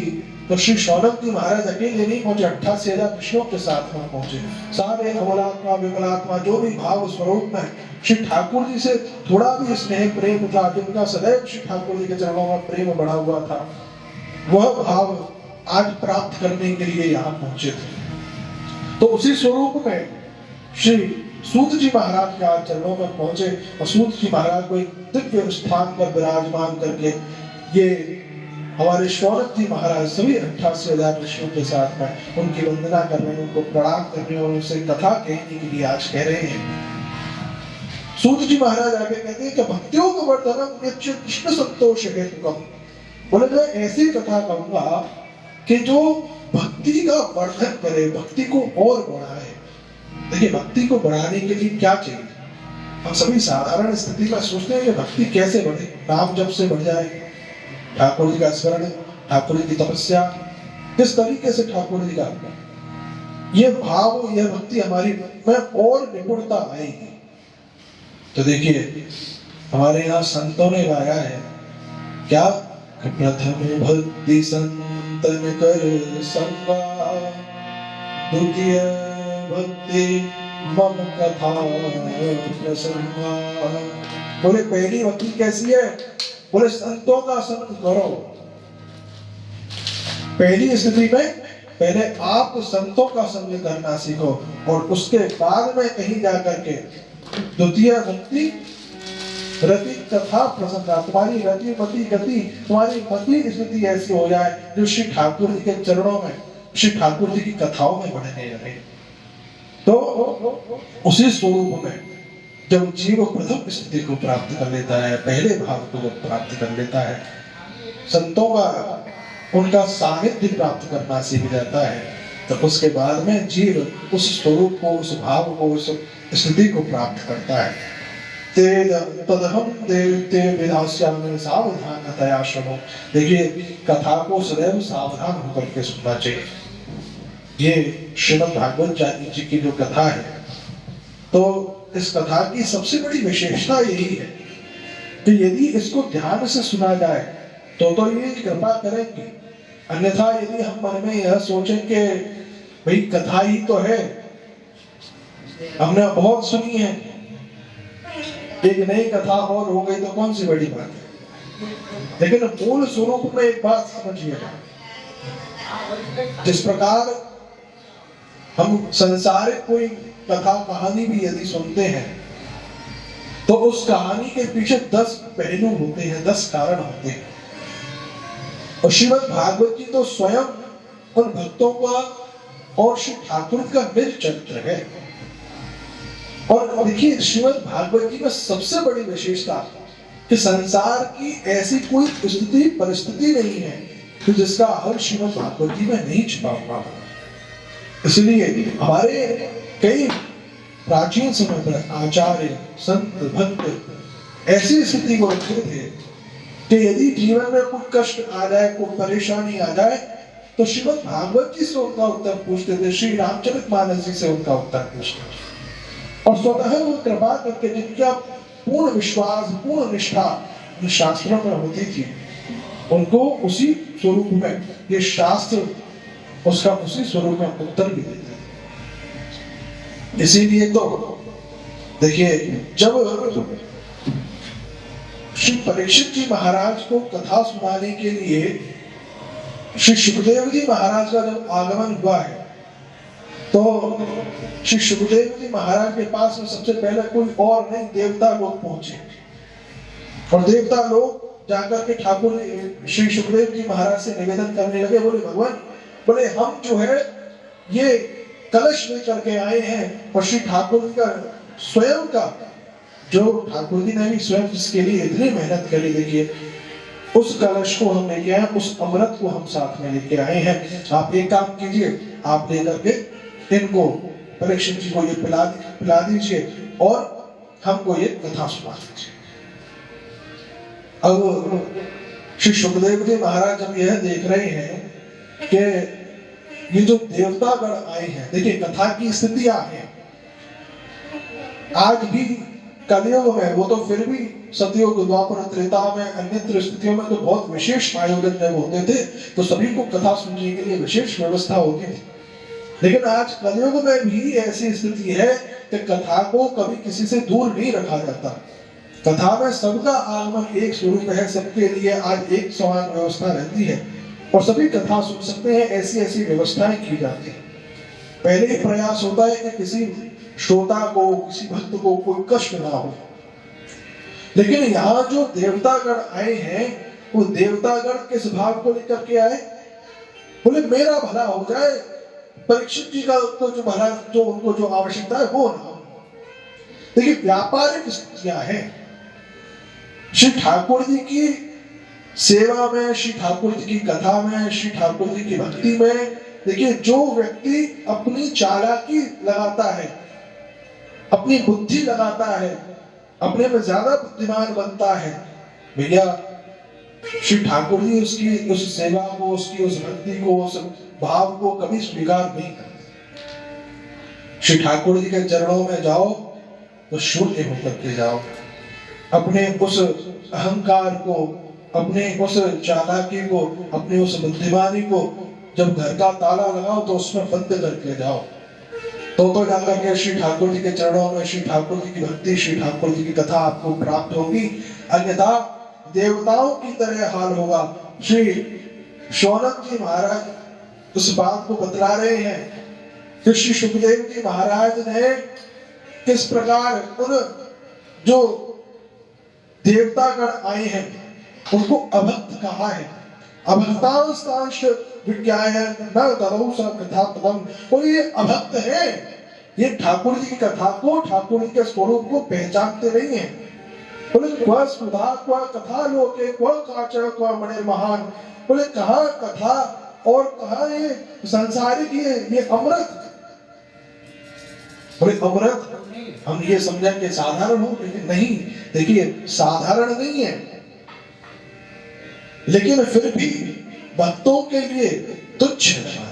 तो श्री शौनक जी महाराज अकेले नहीं पहुंचे, 88,000 ऋषियों के साथ वहां पहुंचे। सारे अमलात्मा विमलात्मा जो भी भाव स्वरूप में श्री ठाकुर जी से थोड़ा भी स्नेह प्रेम था, जिनका सदैव श्री ठाकुर जी के चरणों में प्रेम बढ़ा हुआ था, वह भाव आज प्राप्त करने के लिए यहाँ पहुंचे थे। तो उसी स्वरूप में श्री सूत जी महाराज के आज चरणों में पहुंचे और सूत जी महाराज को एक दिव्य स्थान पर विराजमान करके ये हमारे शौनक जी महाराज सभी 88,000 ऋषियों के साथ में उनकी वंदना करने, उनको प्रणाम करने और उनसे कथा कहने के लिए आज कह रहे हैं। सूत जी महाराज आगे कहते हैं कि भक्तियों को वर्धनम नित्य कृष्ण संतोष हेतुकम, बोले मैं ऐसी कथा कहूंगा कि जो भक्ति का वर्धन करे, भक्ति को और बढ़ाए। देखिए भक्ति को बढ़ाने के लिए क्या चाहिए? हम सभी साधारण स्थिति में सोचते हैं कि भक्ति कैसे बढ़े, नाम जप से बढ़ जाए, ठाकुर जी का स्मरण, ठाकुर जी की तपस्या, किस तरीके से ठाकुर जी का ये भाव, यह भक्ति हमारी में और निपुणता आएगी। तो देखिए हमारे यहाँ संतों ने गाया है क्या, प्रथम भक्ति संतन कर संगा, द्वितीय भक्ति मम कथा प्रसंगा। बोले पहली भक्ति कैसी है? बोले संतों का संग करो। पहली स्थिति में पहले आप संतों का संग करना सीखो और उसके बाद में कहीं जाकर के द्वितीय भक्ति रति तथा प्रसन्ना, तुम्हारी रति मति गति, तुम्हारी मति स्थिति ऐसी हो जाए जो श्री ठाकुर जी के चरणों में, श्री ठाकुर जी की कथाओं में बढ़ने लगे। तो उसी स्वरूप में जब जीव प्रथम स्थिति को प्राप्त कर लेता है, पहले भाव को प्राप्त कर लेता है, संतों का उनका सानिध्य प्राप्त करना सीख जाता है, तो उसके बाद में जीव उस स्वरूप को, उस भाव को, उस स्थिति को प्राप्त करता है। तदहं देवते विधास्यामि सावधानतया श्रवो। देखिए कथा को सदैव सावधान होकर के सुनना चाहिए। ये श्रीमद् भागवत जी की जो कथा है, तो इस कथा की सबसे बड़ी विशेषता यही है कि यदि इसको ध्यान से सुना जाए तो ये कृपा करेंगे। अन्यथा यदि हम मन में यह सोचें कि भाई कथा ही तो है, हमने बहुत सुनी है, एक नई कथा और हो गई तो कौन सी बड़ी बात है। लेकिन मूल स्वरूप में एक बात समझिएगा, जिस प्रकार हम संसारिक कोई कथा कहानी भी यदि सुनते हैं तो उस कहानी के पीछे 10 पहलू होते हैं, 10 कारण होते हैं। और श्रीमद् भागवत जी तो स्वयं उन भक्तों का और श्री ठाकुर का निज चरित्र है। और देखिए श्रीमद् भागवत जी में सबसे बड़ी विशेषता कि संसार की ऐसी कोई स्थिति परिस्थिति नहीं है कि जिसका हल श्रीमद् भागवत जी में नहीं छिपा हुआ। इसलिए हमारे कई प्राचीन समय पर आचार्य संत भक्त ऐसी स्थिति को रखते थे कि यदि जीवन में कोई कष्ट आ जाए, कोई परेशानी आ जाए, तो श्रीमद् भागवत जी से उनका उत्तर पूछते थे, श्री रामचरितमानस जी से उनका उत्तर पूछते थे। और स्वतः वो कृपा करके जिनका पूर्ण विश्वास, पूर्ण निष्ठा शास्त्रों में होती थी, उनको उसी स्वरूप में ये शास्त्र उसका उसी स्वरूप में उत्तर भी देते थे। इसीलिए तो देखिए जब श्री परीक्षित जी महाराज को कथा सुनाने के लिए श्री सुखदेव जी महाराज का जब आगमन हुआ है, तो श्री सुखदेव जी महाराज के पास में सबसे पहले कोई और नहीं, देवता लोग पहुंचे। और देवता लोग जाकर के ठाकुर श्री सुखदेव जी महाराज से निवेदन करने लगे, बोले भगवान, बोले हम जो है ये कलश लेकर के आए हैं और श्री ठाकुर जी का स्वयं का, जो ठाकुर जी ने भी स्वयं जिसके लिए इतनी मेहनत करी, देखिए उस कलश को हम लेके आए, उस अमृत को हम साथ में लेके आए हैं। आप एक काम कीजिए, आप लेकर के इनको परीक्षित जी को ये पिला दीजिए और हमको ये कथा सुना दीजिए। अब श्री सुखदेव जी महाराज जब यह देख रहे हैं कि ये जो देवतागण आए हैं, देखिए कथा की स्थितियां हैं आज भी कलयुग में, वो तो फिर भी सतयुग द्वापर त्रेता में अन्य स्थितियों में तो बहुत विशेष आयोजन जब होते थे तो सभी को कथा सुनने के लिए विशेष व्यवस्था होती थी। लेकिन आज कलयुग में भी ऐसी स्थिति है कि कथा को कभी किसी से दूर नहीं रखा जाता। कथा में सबका आगमन एक स्वरूप है, सबके लिए आज एक समान व्यवस्था रहती है और सभी कथा सुन सकते हैं, ऐसी ऐसी व्यवस्थाएं की जाती है। पहले प्रयास होता है कि किसी श्रोता को, किसी भक्त को कोई कष्ट ना हो। लेकिन यहाँ जो देवतागण आए हैं, वो देवतागण किस भाव को लेकर के आए, बोले मेरा भला हो जाए, परीक्षित जी का तो जो भला, जो उनको जो आवश्यकता है वो ना हो। देखिए व्यापारिक स्थितियां हैं। श्री ठाकुर जी की सेवा में, श्री ठाकुर जी की कथा में, श्री ठाकुर जी की भक्ति में, देखिए जो व्यक्ति अपनी चालाकी लगाता है, अपनी बुद्धि लगाता है, अपने में ज्यादा बुद्धिमान बनता है, भैया श्री ठाकुर जी उसकी उस सेवा को, उसकी उस भक्ति को, उस भाव को कभी स्वीकार नहीं करते। श्री ठाकुर जी के चरणों में जाओ तो शून्य होकर के जाओ। अपने उस अहंकार को, अपने उस चालाकी को, अपने उस बुद्धिमानी को जब घर का ताला लगाओ तो उसमें बंद करके जाओ, तो जाकर के श्री ठाकुर जी के चरणों में श्री ठाकुर जी की भक्ति, श्री ठाकुर जी की कथा आपको प्राप्त होगी। अन्यथा देवताओं की तरह हाल होगा। श्री शौनक जी महाराज उस बात को बतला रहे हैं कि श्री सुखदेव जी महाराज ने किस प्रकार उन जो देवतागण आए हैं उनको अभक्त कहा है। अभक्तांश विज्ञाय न तरौ स कथा पदम, कोई ये अभक्त है, ये ठाकुर जी की कथा को, ठाकुर जी के स्वरूप को पहचानते नहीं है। बोले क्व सुधा क्व कथा लोके क्व काचन क्व मणि महान, बोले कहाँ कथा और कहाँ ये संसारिक ये अमृत। बोले अमृत हम ये समझा कि साधारण हो, लेकिन नहीं, देखिए साधारण नहीं है, लेकिन फिर भी भक्तों के लिए तुच्छ है।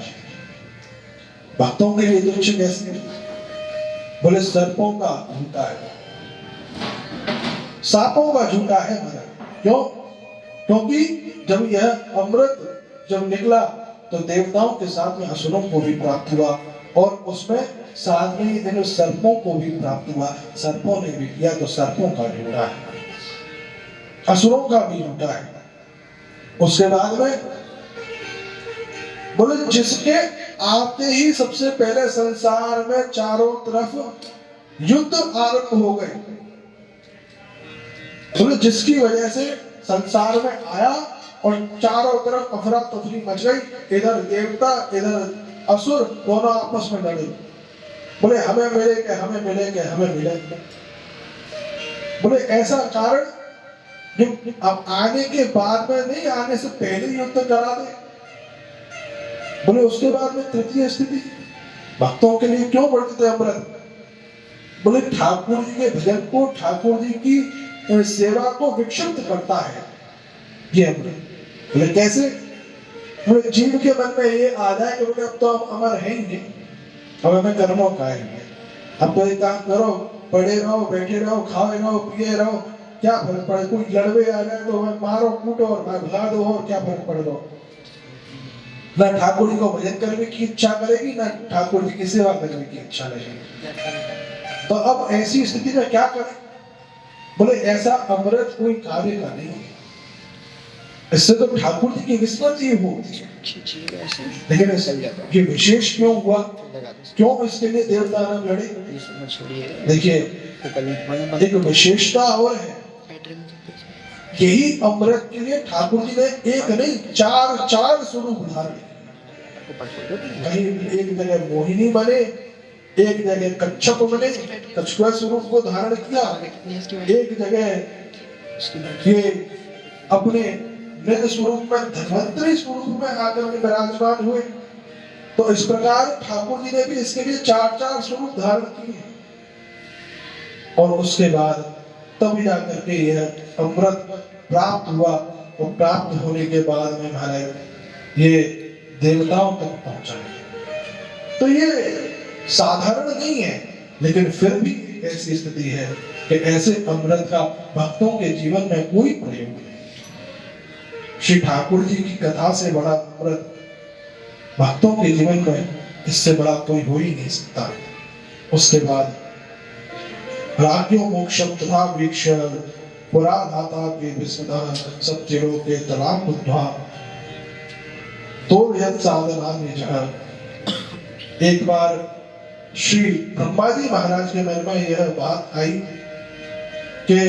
भक्तों के लिए तुच्छ कैसे? बोले सर्पों का झूठा है, सांपों का झूठा है महाराज। क्यों? क्योंकि जब यह अमृत जब निकला तो देवताओं के साथ में असुरों को भी प्राप्त हुआ और उसमें साथ में इन सर्पों को भी प्राप्त हुआ। सर्पों ने भी किया तो सर्पों का लूटा है, असुरों का भी लूटा है। उसके बाद में बोले जिसके आते ही सबसे पहले संसार में चारों तरफ युद्ध आरंभ हो गए। बोले जिसकी वजह से संसार में आया और चारों तरफ अफरा तफरी मच गई, इधर देवता इधर असुर दोनों आपस में लड़े। बोले हमें मिलेंगे, हमें मिलेंगे, हमें मिलेंगे। बोले ऐसा कारण जो अब आने के बाद में नहीं, आने से पहले युद्ध करा दे। बोले उसके बाद में तृतीय स्थिति भक्तों के लिए क्यों बढ़ते थे अमृत? बोले ठाकुर जी के भजन को, ठाकुर जी की सेवा को विक्षिप्त करता है ये अमृत। बोले कैसे? बोले जीव के मन में ये आ जाए कि बोले अब तो हम अमर हैं ही नहीं, अब हमें कर्मों का है, अब तो एक काम करो, पड़े रहो, बैठे रहो, खाए रहो, पिए रहो, क्या फर्क पड़े? कोई लड़वे आ जाए तो हमें मारो कूटो और भगा दो, और क्या फर्क पड़ दो। ना ठाकुर जी को भजन करने की इच्छा करेगी, ना ठाकुर जी की सेवा करने की इच्छा करेगी। तो अब ऐसी स्थिति में क्या करें? बोले ऐसा अमृत कोई कार्य का नहीं है, इससे तो ठाकुर जी की विस्मृति होती है। लेकिन ये विशेष क्यों हुआ? क्यों इसके लिए देवता ने लड़े? देखिए एक विशेषता और है, यही अमृत के लिए ठाकुर जी ने एक नहीं चार स्वरूप धारण। कहीं एक जगह मोहिनी बने, एक जगह कच्छप बने, कछुआ स्वरूप को धारण किया, एक जगह ये अपने निज स्वरूप में धन्वंतरी स्वरूप में आकर के विराजमान हुए। तो इस प्रकार ठाकुर जी ने भी इसके लिए चार स्वरूप धारण किए। और उसके बाद तब जाकर के यह अमृत प्राप्त हुआ, और प्राप्त होने के बाद में महाराज ये देवताओं तक पहुंचा। तो ये साधारण नहीं है, लेकिन फिर भी ऐसी स्थिति है कि ऐसे अमृत का भक्तों के जीवन में कोई प्रयोग नहीं। श्री ठाकुर जी की कथा से बड़ा अमृत भक्तों के जीवन में इससे बड़ा कोई हो ही नहीं सकता। उसके बाद राज्यो मोक्षम तथा वीक्ष पुरा धाता के विस्मृतः सत्यरो के तलाम बुद्धा तो यद साधनान्य जह। एक बार श्री ब्रह्मा जी महाराज के मन में यह बात आई कि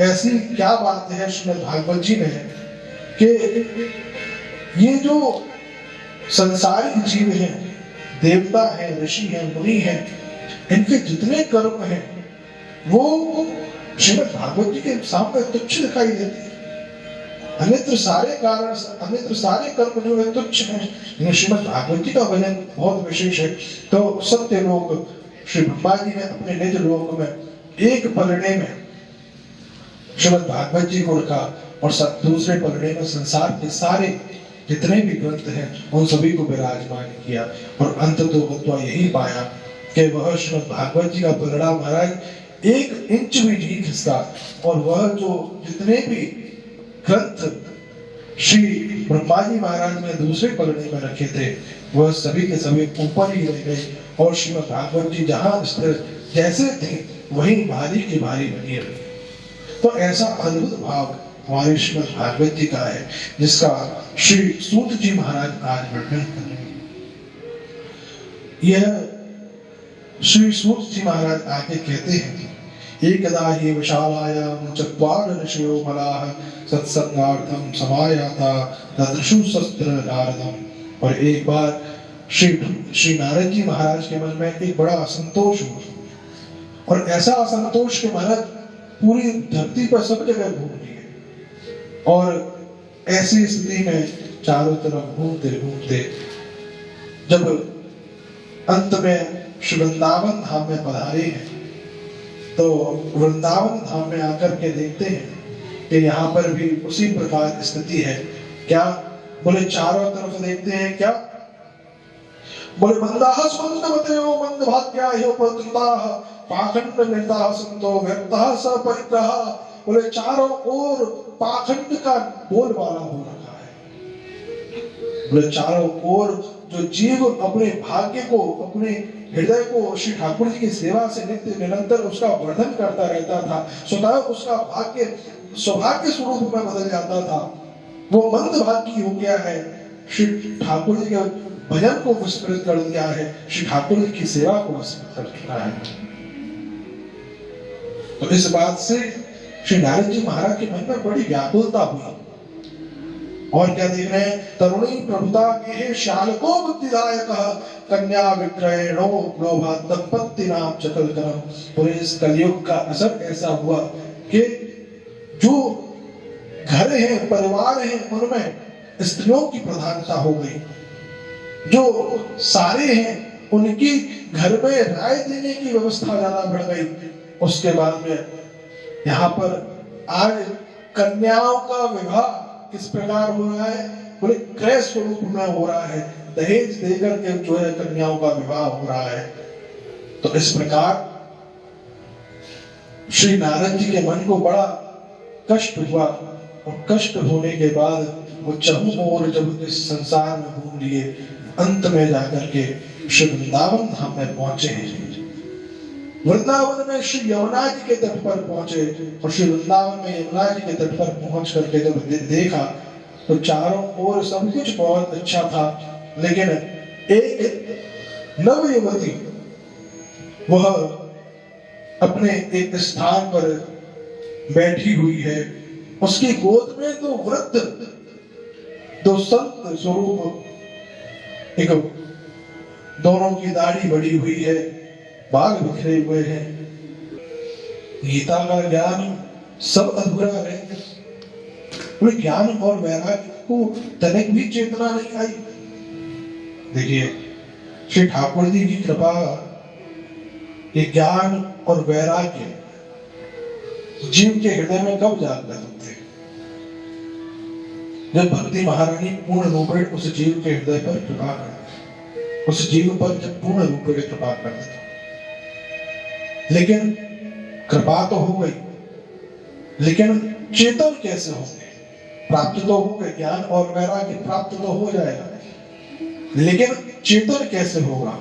ऐसी क्या बात है श्रीमद् भागवत जी में कि ये जो संसारिक जीव हैं, देवता हैं, ऋषि हैं, मुनि हैं, इनके जितने कर्म हैं वो श्रीमद् भागवत जी के सामने तुच्छ दिखाई देते हैं। अन्यत्र सारे कारण, अन्यत्र सारे कर्म जो है तुच्छ हैं। श्रीमद् भागवत जी का भजन बहुत विशेष है। तो सत्य लोग श्री ब्रह्मा जी ने अपने निज लोक में एक पलड़े में श्रीमद् भागवत जी को रखा, और दूसरे पलड़े में संसार के सारे जितने भी ग्रंथ हैं उन सभी को विराजमान किया। और अंततः यही पाया कि वह श्रीमद् भागवत जी का पलड़ा महाराज 1 इंच भी नहीं खिसका, और वह जो जितने भी ग्रंथ श्री ब्रह्मा जी महाराज ने दूसरे पलड़े में रखे थे वह सभी के सभी ऊपर ही रह गए, और श्रीमद् भागवत जी जहां स्थिर जैसे थे वही भारी की भारी बनी रही। तो ऐसा अद्भुत भाव हमारे श्रीमद् भागवत जी का है, जिसका श्री सूत जी महाराज आज वर्णन कर रहे हैं। यह श्री सूत जी महाराज आगे कहते हैं, एकदा हि विशालायां चत्वार ऋषयो मलाः सत्संगार्थम समायाता ददृशु शस्त्र नारदम। और एक बार श्री नारद जी महाराज के मन में एक बड़ा असंतोष हुआ, और ऐसा असंतोष कि महाराज पूरी धरती पर सब जगह घूम लिए। और ऐसी स्थिति में चारों तरफ घूमते घूमते जब अंत में श्री वृंदावन धाम में पधारे हैं, तो वृंदावन धाम में आकर के देखते हैं कि यहाँ पर भी उसी प्रकार स्थिति है। क्या? बोले चारों तरफ देखते हैं क्या? बोले मंदाः स्मन्दवतयो मंदभाग्याः उपद्रुताः पाखंड निर्ताः संतो व्यक्तः सपरिग्रह। बोले चारों ओर पाखंड का बोलबाला हो रखा है। बोले चारों ओर जो जीव अपने भाग्य को, अपने हृदय को श्री ठाकुर जी की सेवा से नित्य निरंतर उसका वर्धन करता रहता था, स्वतः उसका भाग्य सौभाग्य स्वरूप में बदल जाता था। वो मंद भाग्य हो गया है, श्री ठाकुर जी के भजन को विस्मृत कर दिया है, श्री ठाकुर जी की सेवा को विस्मृत कर दिया है। तो इस बात से श्री नारद जी महाराज के मन में बड़ी व्याकुलता हुई। और क्या देख रहे हैं, तरुणी प्रभुता के शालको बुद्धिदायक कन्या विक्रयणो लोभा दंपत्ति नाम चकल करम। पूरे इस कलयुग का असर ऐसा हुआ कि जो घर हैं, परिवार हैं, उनमें स्त्रियों की प्रधानता हो गई। जो सारे हैं उनकी घर में राय देने की व्यवस्था ज्यादा बढ़ गई। उसके बाद में यहाँ पर आज कन्याओं का विवाह किस प्रकार हो रहा है, बोले क्रय स्वरूप में हो रहा है, दहेज देकर के जो है कन्याओं का विवाह हो रहा है। तो इस प्रकार श्री नारद जी के मन को बड़ा कष्ट हुआ, और कष्ट होने के बाद वो चहु ओर जब इस संसार में घूम लिए, अंत में जाकर के श्री वृंदावन धाम में पहुंचे हैं। वृंदावन में श्री यमुना जी के तट पर पहुंचे, और श्री वृंदावन में यमुना जी के तट पर पहुंच करके जब देखा तो चारों ओर सब कुछ बहुत अच्छा था, लेकिन एक नव युवती वह अपने एक स्थान पर बैठी हुई है। उसकी गोद में दो वृद्ध, दो संत स्वरूप, एक दोनों की दाढ़ी बढ़ी हुई है, बाल बिखरे हुए हैं। गीता का ज्ञान सब अधूरा रह गया, ज्ञान और वैराग्य को तनिक भी चेतना नहीं आई। देखिए श्री ठाकुर जी की कृपा, ये ज्ञान और वैराग्य जीव के हृदय में कब जागृत होते? जब भक्ति महारानी पूर्ण रूप में उस जीव के हृदय पर कृपा करते, उस जीव पर जब पूर्ण रूप में कृपा करते। लेकिन कृपा तो हो गई, लेकिन चेतन कैसे होंगे? प्राप्त तो हो गए, ज्ञान और वैराग्य प्राप्त तो हो जाएगा, लेकिन चेतन कैसे होगा?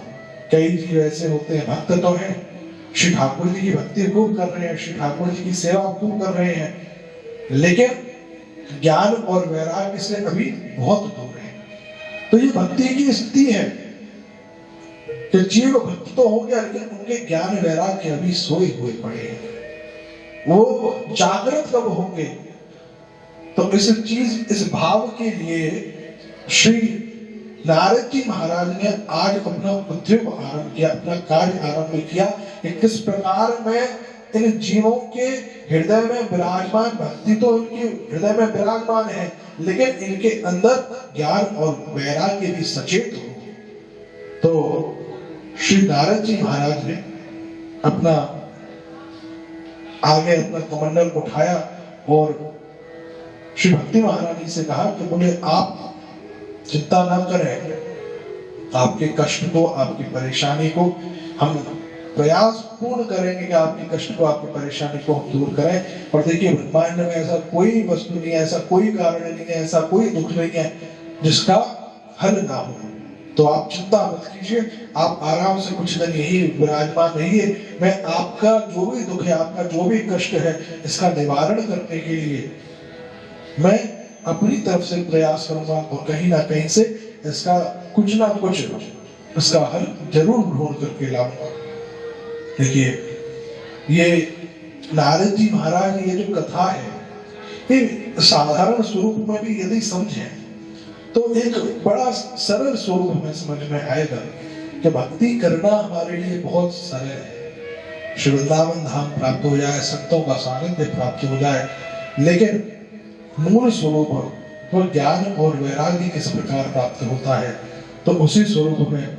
कई जीव ऐसे होते हैं, भक्त तो हैं, श्री ठाकुर जी की भक्ति खूब कर रहे हैं, श्री ठाकुर जी की सेवा खूब कर रहे हैं, लेकिन ज्ञान और वैराग्य से अभी बहुत दूर है। तो ये भक्ति की स्थिति है कि जीव भक्त तो हो गया, लेकिन उनके ज्ञान वैराग्य अभी सोए हुए पड़े हैं। वो जागृत कब होंगे? तो इस भाव के लिए श्री नारद जी महाराज ने आज अपना उद्योग आरंभ किया, अपना कार्य आरंभ किया कि किस प्रकार में इन जीवों के हृदय में विराजमान भक्ति तो इनके हृदय में विराजमान है, लेकिन इनके अंदर ज्ञान और वैराग्य भी सचेत हो। तो श्री नारद जी महाराज ने अपना आगे अपना कमंडल उठाया और श्री भक्ति महारानी से कहा कि बोले आप चिंता न करें, आपके कष्ट को, आपकी परेशानी को हम प्रयास पूर्ण करेंगे कि आपके कष्ट को, आपकी परेशानी को हम दूर करें। और देखिए ब्रह्मांड में ऐसा कोई वस्तु नहीं है, ऐसा कोई कारण नहीं है, ऐसा कोई दुख नहीं है जिसका हल ना हो। तो आप चिंता मत कीजिए, आप आराम से कुछ दिन यही विराजमान रहिए। मैं आपका जो भी दुख है, आपका जो भी कष्ट है, इसका निवारण करने के लिए मैं अपनी तरफ से प्रयास करूंगा और कहीं ना कहीं से इसका कुछ ना कुछ इसका हल जरूर ढूंढ करके लाऊंगा। देखिए ये नारद जी महाराज ये जो कथा है, ये साधारण स्वरूप में भी यदि समझें तो एक बड़ा सरल स्वरूप में समझ में आएगा कि भक्ति करना हमारे लिए बहुत सरल है। श्री वृंदावन धाम प्राप्त हो जाए, संतों का सानिध्य प्राप्त हो जाए, लेकिन मूल स्वरूप तो ज्ञान और वैराग्य किस प्रकार प्राप्त होता है, तो उसी स्वरूप में,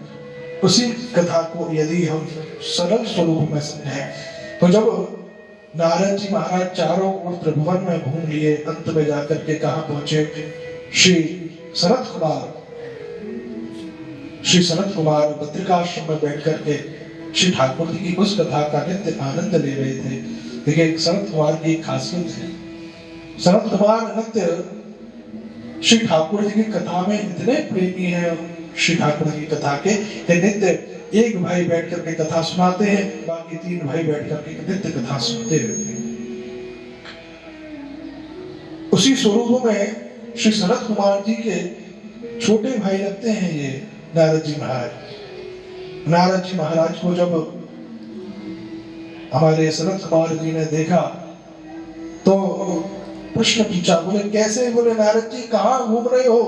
उसी कथा को यदि हम सरल स्वरूप में समझें, तो जब नारद जी महाराज चारों ओर त्रिभुवन में घूम लिए, अंत में जाकर के कहाँ पहुंचे? श्री सनत कुमार बद्रिकाश्रम में बैठ करके श्री ठाकुर जी की उस कथा का नित्य आनंद ले रहे थे। देखिए सनत कुमार की खासियत है, सनत कुमार नित्य श्री ठाकुर जी की कथा में इतने प्रेमी हैं, श्री ठाकुर की कथा के नित्य एक भाई बैठ करके कथा सुनाते हैं, बाकी 3 भाई बैठ करके नित्य कथा सुनते रहते हैं। उसी स्वरूप में श्री सनत कुमार जी के छोटे भाई लगते हैं ये नारद जी महाराज। नारद जी महाराज को जब हमारे सनत कुमार जी ने देखा तो प्रश्न पूछा, बोले कैसे? बोले नारद जी कहाँ घूम रहे हो?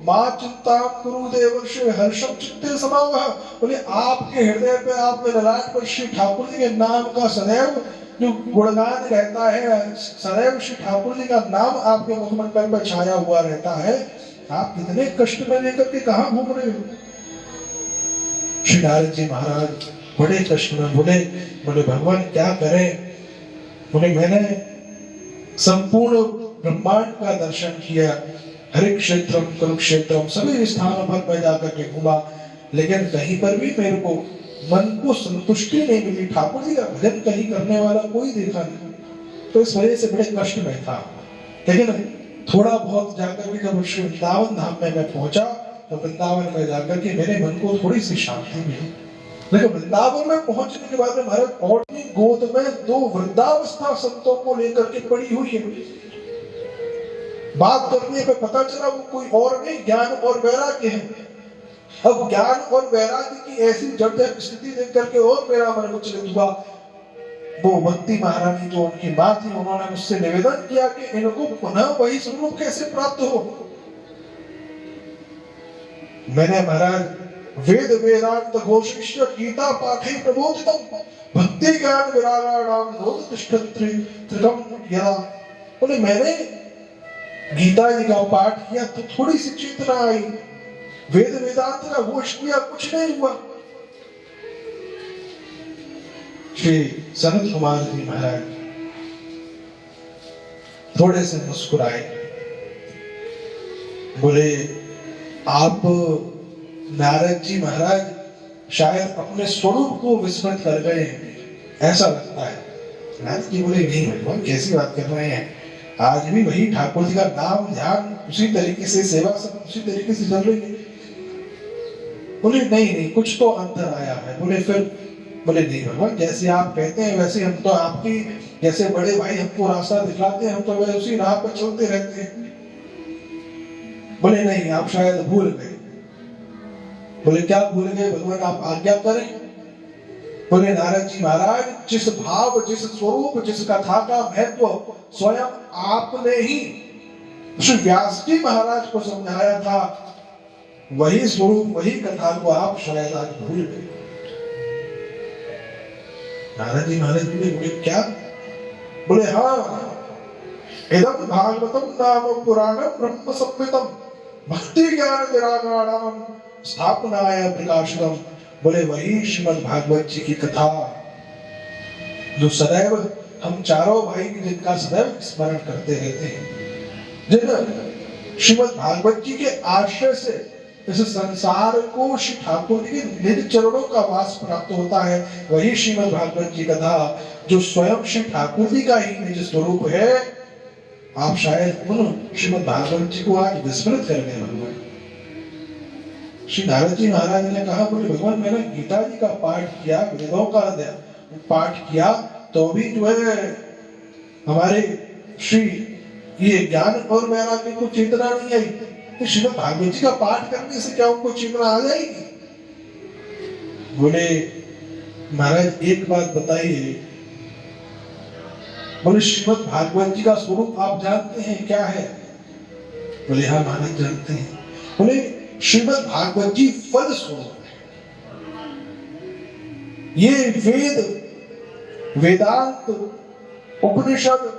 माँ चिंता कुरु देवर्ष हर्षम चित्ते समावह। बोले आपके हृदय पे, आप में ललाट पर श्री ठाकुर जी के नाम का सदैव जो गुणगान रहता है, सदैव श्री ठाकुर जी का नाम आपके मुखमंडल पर छाया हुआ रहता है, आप कितने कष्ट में लेकर के कहाँ घूम रहे हो? श्री नारद जी महाराज बड़े कष्ट में बोले भगवान क्या करें? बोले मैंने संपूर्ण ब्रह्मांड का दर्शन किया, हरे क्षेत्रम कुरुक्षेत्रम सभी स्थानों पर मैं जाकर के घूमा, लेकिन कहीं पर भी मेरे को मन को संतुष्टि नहीं मिली, ठाकुर जी का भजन कहीं करने वाला कोई देखा नहीं। तो इस वजह से बड़े कष्ट में था। लेकिन थोड़ा बहुत जाकर के जब श्री वृंदावन धाम में मैं पहुंचा तो वृंदावन में जाकर के मेरे मन को थोड़ी सी शांति मिली। लेकिन वृंदावन में पहुंचने के बाद में महाराज और गोद में 2 वृद्धावस्था संतों को लेकर के पड़ी हुई है। बात करने पे पता चला वो कोई और नहीं, ज्ञान और वैराग्य है। अब ज्ञान और वैराग्य की ऐसी जटिल स्थिति देख करके और मेरा मन विचलित हुआ। वो भक्ति महारानी जो उनकी माँ थी, उन्होंने मुझसे निवेदन किया कि इनको पुनः वही स्वरूप कैसे प्राप्त हो। मैंने महाराज वेद वेदांत घोषिष्य गीता पाठे प्रबोधितम भक्ति ज्ञान विरागाणाम नोद तिष्ठत्रि त्रिकम यदा। बोले मैंने गीता जी का पाठ किया तो थोड़ी सी चेतना आई, वेद वेदांत का घोष किया, कुछ नहीं हुआ। श्री सनत कुमार जी महाराज थोड़े से मुस्कुराए, बोले आप नारद जी महाराज शायद अपने स्वरूप को विस्मृत कर गए हैं, ऐसा लगता है। नारद जी बोले नहीं भगवान कैसी बात कर रहे हैं, आज भी वही ठाकुर जी का नाम ध्यान उसी तरीके से, सेवा सब उसी तरीके से चल रही है। बोले नहीं कुछ तो अंतर आया है। बोले फिर? बोले नहीं भगवान जैसे आप कहते हैं वैसे हम तो आपकी जैसे बड़े भाई हमको रास्ता दिखलाते हैं, हम तो वैसे उसी राह पर चलते रहते हैं। बोले नहीं आप शायद भूल गए। बोले क्या भूल गए भगवान, आप आज्ञा करें। बोले नारद जी महाराज जिस भाव, जिस स्वरूप, जिस कथा का महत्व स्वयं आपने ही श्री व्यास जी महाराज को समझाया था, वही स्वरूप वही कथा को आप शायद आज भूल गए। नारद जी महाराज बोले क्या? बोले हाँ, इदं भागवतम नाम पुराणम ब्रह्म संहितम भक्ति ज्ञान विरागाणाम स्थापनाय प्रकाशितम। बोले वही श्रीमद् भागवत जी की कथा जो सदैव हम चारों भाई जिनका सदैव स्मरण करते रहते हैं, जिन श्रीमद् भागवत जी के आश्रय से इस संसार को श्री ठाकुर जी के निज चरणों का वास प्राप्त होता है, वही श्रीमद् भागवत जी कथा जो स्वयं श्री ठाकुर जी का ही निज स्वरूप है। आप शायद उन श्रीमद् भागवत जी को आज विस्मृत कर गए भगवान। श्री नारद जी महाराज ने कहा बोले भगवान मैंने गीता जी का पाठ किया, वेदों का पाठ किया, तो भी जो है हमारे श्री ये ज्ञान और वैराग्य को चेतना नहीं आई। तो श्रीमद् भागवत जी का पाठ करने से क्या उनको चेतना आ जाएगी? बोले महाराज एक बात बताइए। बोले श्रीमद् भागवत जी का स्वरूप आप जानते हैं क्या है? बोले हाँ महाराज जानते हैं। बोले श्रीमद् भागवत जी फल स्वरूप है। ये वेद, वेदांत, उपनिषद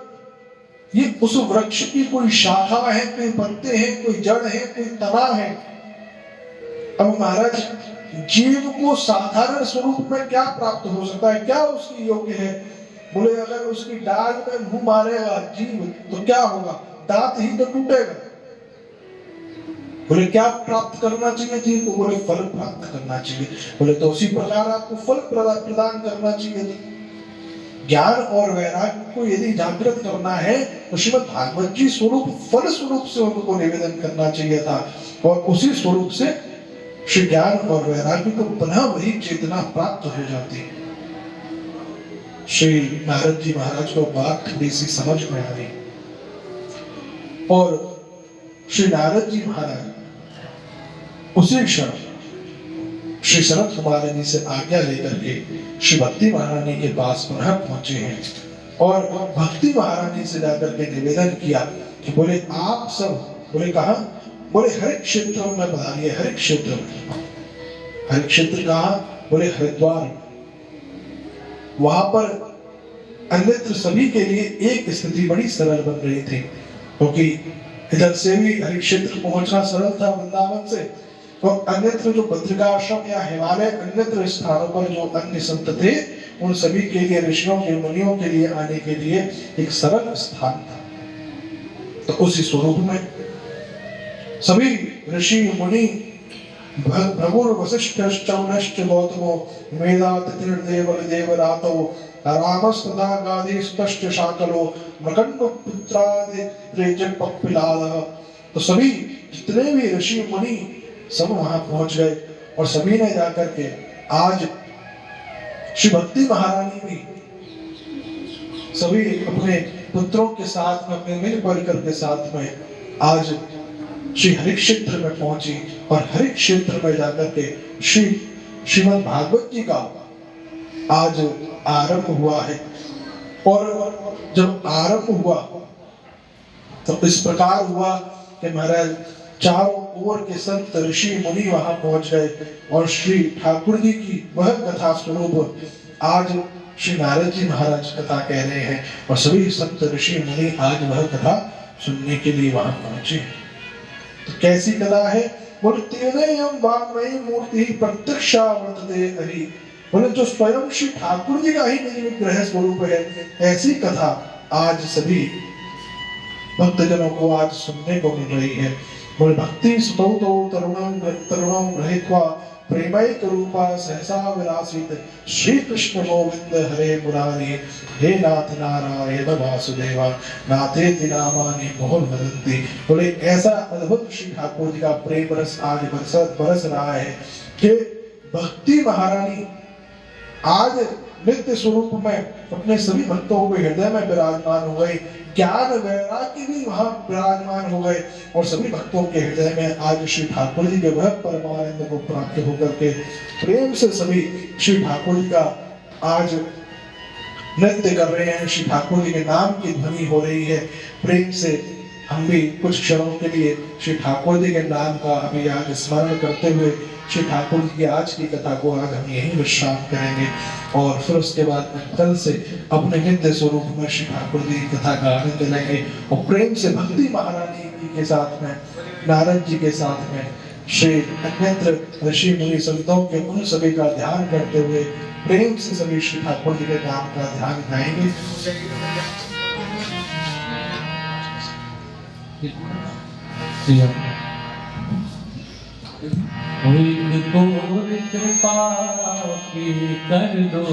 ये उस वृक्ष की कोई शाखा है, कोई पत्ते हैं, कोई जड़ है, कोई तना है। अब महाराज जीव को साधारण स्वरूप में क्या प्राप्त हो सकता है, क्या उसकी योग्य है? बोले अगर उसकी डाल में मुंह मारेगा जीव तो क्या होगा? दांत ही तो टूटेगा। बोले क्या प्राप्त करना चाहिए जीव को? बोले फल प्राप्त करना चाहिए। बोले तो उसी प्रकार आपको फल प्रदान करना चाहिए। ज्ञान और वैराग्य को यदि जागृत करना है तो श्रीमद् भागवत जी स्वरूप फल स्वरूप से उनको निवेदन करना चाहिए था, और उसी स्वरूप से श्री ज्ञान और वैराग्य को पुनः वही चेतना प्राप्त हो जाती है। श्री नारद जी महाराज को बात थोड़ी सी समझ में आ रही और श्री नारद जी महाराज उसी क्षण श्री सनत कुमारिनी से आज्ञा लेकर के श्री भक्ति महारानी के पास पुनः पहुंचे हैं और भक्ति महारानी से जाकर के निवेदन किया कि बोले आप सब, बोले कहा, बोले हर क्षेत्र में पधारिए, हर क्षेत्र में। हर क्षेत्र कहा, बोले हरिद्वार। वहां पर अन्यत्र सभी के लिए एक स्थिति बड़ी सरल बन रही थी, क्योंकि इधर से भी हरि क्षेत्र पहुंचना सरल था वृंदावन से, और अन्यत्र जो बद्रिकाश्रम या हिमालय अन्यत्र स्थानों पर जो अन्य संत थे उन सभी के लिए, ऋषियों के मुनियों के लिए आने के लिए एक सरल स्थान था। तो उसी स्वरूप में सभी ऋषि मुनि भगुर वशिष्ठ चौनश्च गौतमो मेधातिथिर्देवल देवरातो रामस्तथा गादीस्तश्च शाकलो मकंडो पुत्रादि त्रेजक पप्पिलादः। तो सभी जितने भी ऋषि मुनि सब वहां पहुंच गए और सभी ने जाकर के आज श्री भक्ति महारानी भी सभी अपने पुत्रों के साथ में, अपने मिल परिकर के साथ में आज श्री हरि क्षेत्र में पहुंची और हरि क्षेत्र में जाकर के श्रीमद् भागवत जी का आज आरंभ हुआ है। और जब आरंभ हुआ तो इस प्रकार हुआ कि महाराज चारों ओर के संत ऋषि मुनि वहां पहुंच गए और श्री ठाकुर जी की वह कथा स्वरूप आज श्री नारद जी महाराज कथा कह रहे हैं और सभी संत ऋषि मुनि आज वह कथा सुनने के लिए वहां पहुंचे। तो कैसी कथा है? बोले तेने हम वाग्मयी मूर्ति प्रत्यक्षा वर्तते हरि। बोले जो स्वयं श्री ठाकुर जी का ही निर्विग्रह स्वरूप है, ऐसी कथा आज सभी भक्तजनों को आज सुनने को मिल रही है। बोले भक्ति सुतौ तरुणं गृहीत्वा प्रेमैक रूपा सहसा विलासित श्री कृष्ण गोविंद हरे मुरारी हे नाथ नारायण वासुदेवा नाथेति नामानि बहुल वदन्ति। बोले ऐसा अद्भुत श्री ठाकुर जी का प्रेम रस आज बरस रहा है कि भक्ति महारानी आज नित्य स्वरूप में अपने सभी भक्तों के हृदय में विराजमान हो गई, ज्ञान वैराग्य भी वहां विराजमान हो गए और सभी भक्तों के हृदय में आज श्री ठाकुर जी के वह परमानंद को प्राप्त होकर के प्रेम से सभी श्री ठाकुर जी का आज नृत्य कर रहे हैं। श्री ठाकुर जी के नाम की ध्वनि हो रही है प्रेम से। हम भी कुछ क्षणों के लिए श्री ठाकुर जी के नाम का अभी आज स्मरण करते हुए श्री ठाकुर जी की आज की कथा को आज हम यहीं विश्राम करेंगे और फिर उसके बाद कल से अपने नित्य स्वरूप में श्री ठाकुर जी की कथा का आनंद लेंगे और प्रेम से भक्ति महारानी जी के साथ में, नारद जी के साथ में, श्री अन्यत्र ऋषि मुनि संतों के उन सभी का ध्यान करते हुए प्रेम से सभी श्री ठाकुर जी के नाम का ध्यान गाएंगे। कृपा की कर दो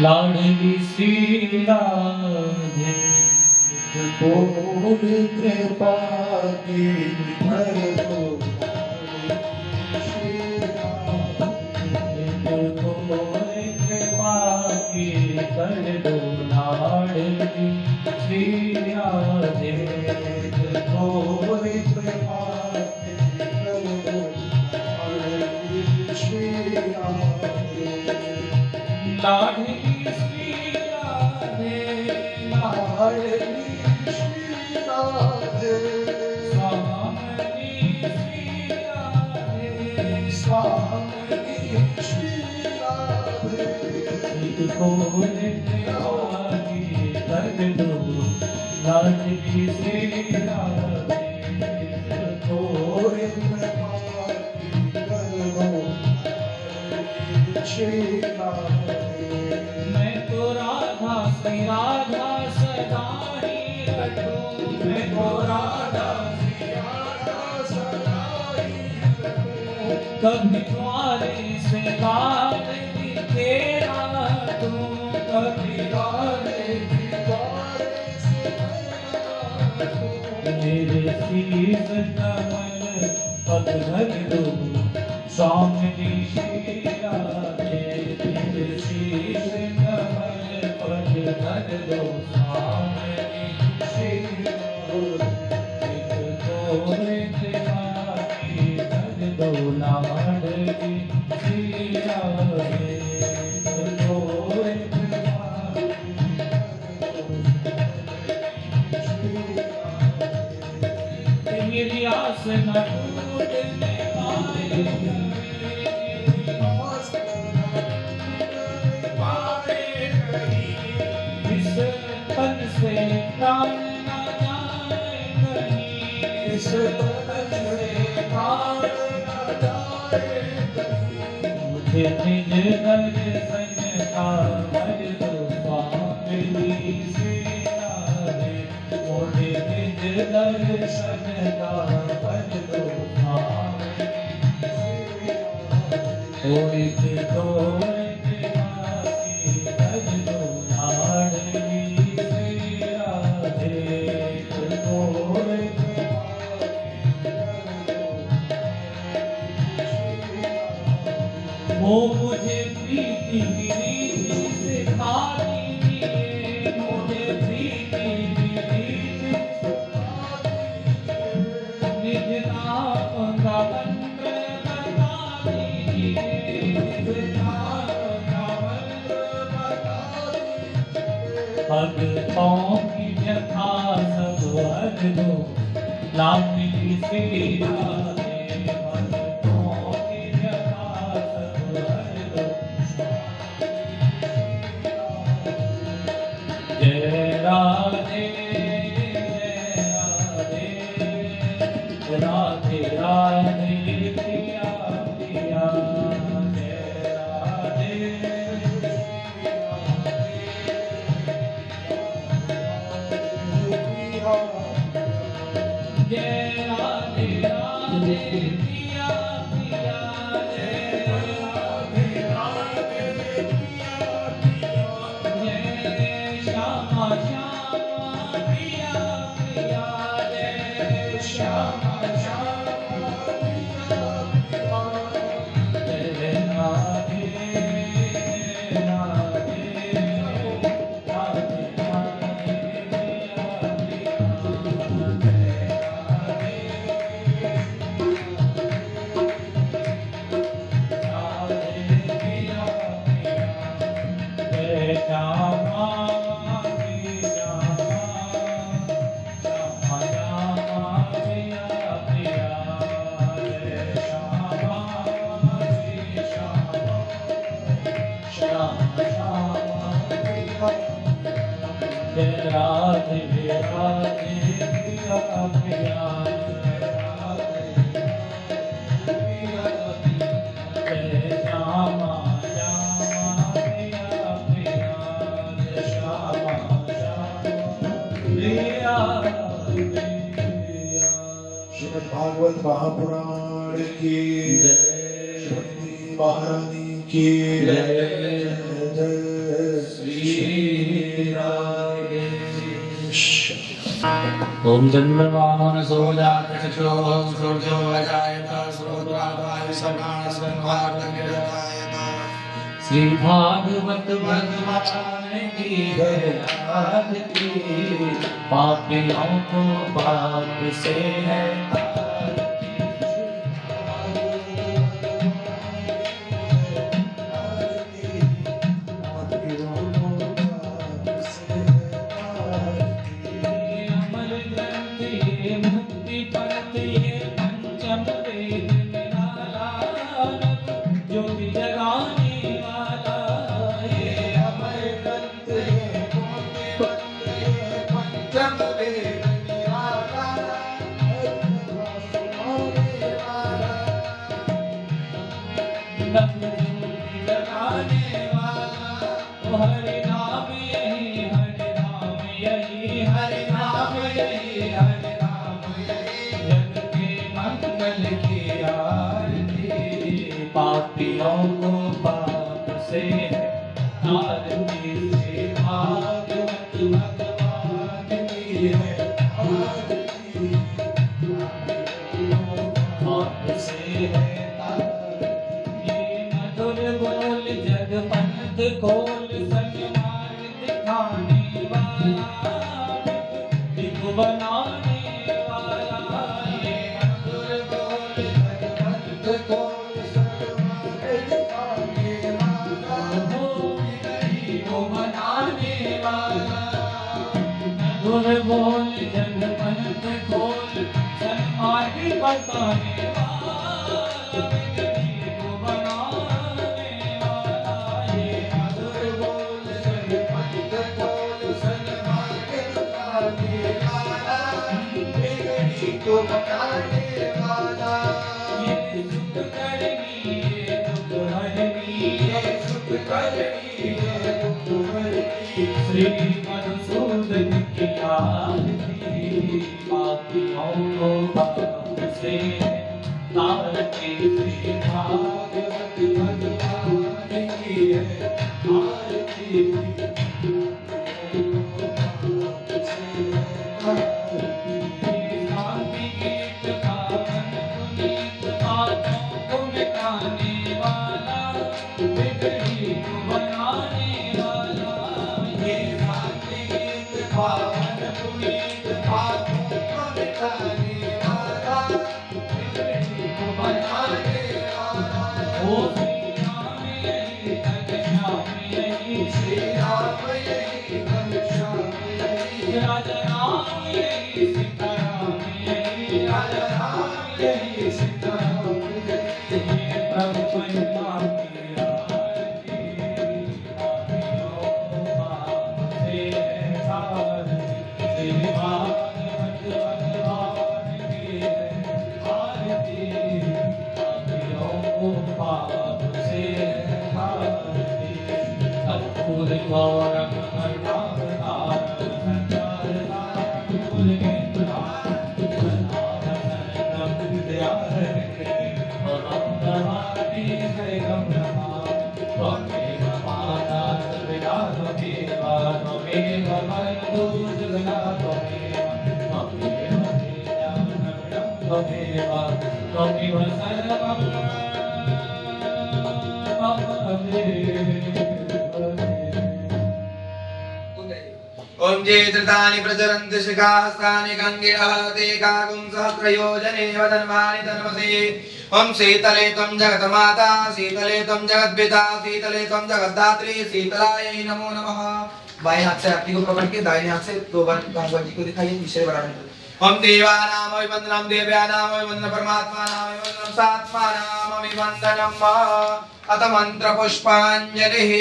लाडली श्री राधे, कृपा की कर दो कृपा की कर दो लाडली श्री राधे, लाडली श्री राधे, लाडली श्री राधे, स्वामी श्री राधे, स्वामी श्री राधे, इनको कर दो लाडली श्री राधे, मैं तो राधा श्री राधा सदा ही रटूं, मैं तो राधा श्री राधा सदा ही रटूं, कभी तुम्हारे से गाली तेरा दूं, कभी गाली से मेरे शीश कमल पग धर दो स्वामी श्री राधे शीश कमल पग धर दो स्वामी श्री दो लाडली श्री राधे तेरी आस न टूटने पाए इस तन से प्राण न जाए कहीं इस तन से प्राण मुझे निज दर्शन का भज दो स्वामी श्री राधे मुझे निज दर्शन का भज दो स्वामी कोई तो भज दो लाडली श्री राधे वो मुझे प्रीति की रीति सिखा दीजिए मुझे प्रीति की रीति निज नाम का मंत्र बता दीजिए निज नाम का मंत्र बता दीजिए भक्तों की व्यथा सब हर दो लाडली श्री राधे राधे राधे राधे प्रिया प्रिया जय राधे जय राधे राधे प्रिया प्रिया जय राधे राधे प्रिया प्रिया जय श्यामा श्यामा प्रिया प्रिया जय श्यामा श्यामा प्रिया जय राधे राधे राधे राधे प्रिया प्रिया राधे राधे प्रिया प्रिया जय श्यामा श्यामा प्रिया प्रिया जय श्यामा श्यामा प्रिया प्रिया। श्रीमद् भागवत महापुराण की जय, श्री महारानी की जय, जय श्री राधे। ओम चंद्रवाहन सोजात चक्षुः सूर्यो अजायत श्रोत्रावाय समानसंहारनिरतायत। श्री भागवत भगवान की जय आरती। पापियों को पाप से है पापियों को पाप से आरती से भागवत भगवान की है आरती। को बनाने वाला ये मधुर बोल भगवंत को मधुर बोल जनपंथ खोल सन्मार्ग बताने वाला बिगड़ी को बनाने वाला ये मधुर बोल जनपंथ खोल सन्मार्ग बताने वाला बिगड़ी को बनाने वाला ये सुख करनी ये दुख हरनी ये सुख करनी ये दुख हरनी श्री मधुसूदन की आरती पापियों को पाप से तारती श्री भागवत भगवान की है आरती शांति गीत पावन पुनीत पापों को मिटाने वाला बिगड़ी को बनाने वाला ये शांति गीत पावन पुनीत पापों को मिटाने वाला बिगड़ी को बनाने वाला ओ श्री राम यही घनश्याम यही श्री राम यही घनश्याम यही राजा राम यही सीताराम यही राजा राम यही सीताराम यही प्रभु महिमा की आरती पापियों को पाप से तारती श्री भागवत भगवान की आरती पापियों को पाप से तारती कर्पूर गौरम करुणावतारम संचारतारम ओम जे धृतानि प्रचरन्ति शिखास्तानि गङ्गिरः ते काकुं सहस्रयोजने वदन्वानि तन्वसे ओम शीतले त्वं जगन्माता शीतले त्वं जगद्पिता शीतले त्वं जगद्धात्री शीतलायै नमो नमः। बाएं हाथ से आरती को पकड़ के दाहिने हाथ से दो बार भगवान जी को दिखाइए विषय बराबर। ओम देवानाम अभिवंदनम देव्यानाम अभिवंदनम परमात्मानाम अभिवंदनम सात्मानाम अभिवंदनम अथ मंत्र पुष्पांजलिः।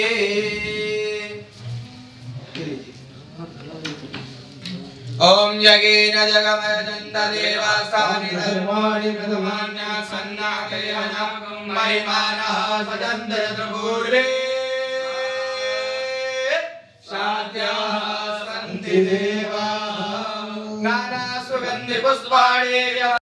ओम यज्ञेन जगमय चंद देवास्तानि धर्माणि प्रथमान्या सन्नाकयना महिमानः सजन्त चतुर्भुजे साध्याः सन्ति देवा नाना सुगन्धि पुष्पाणि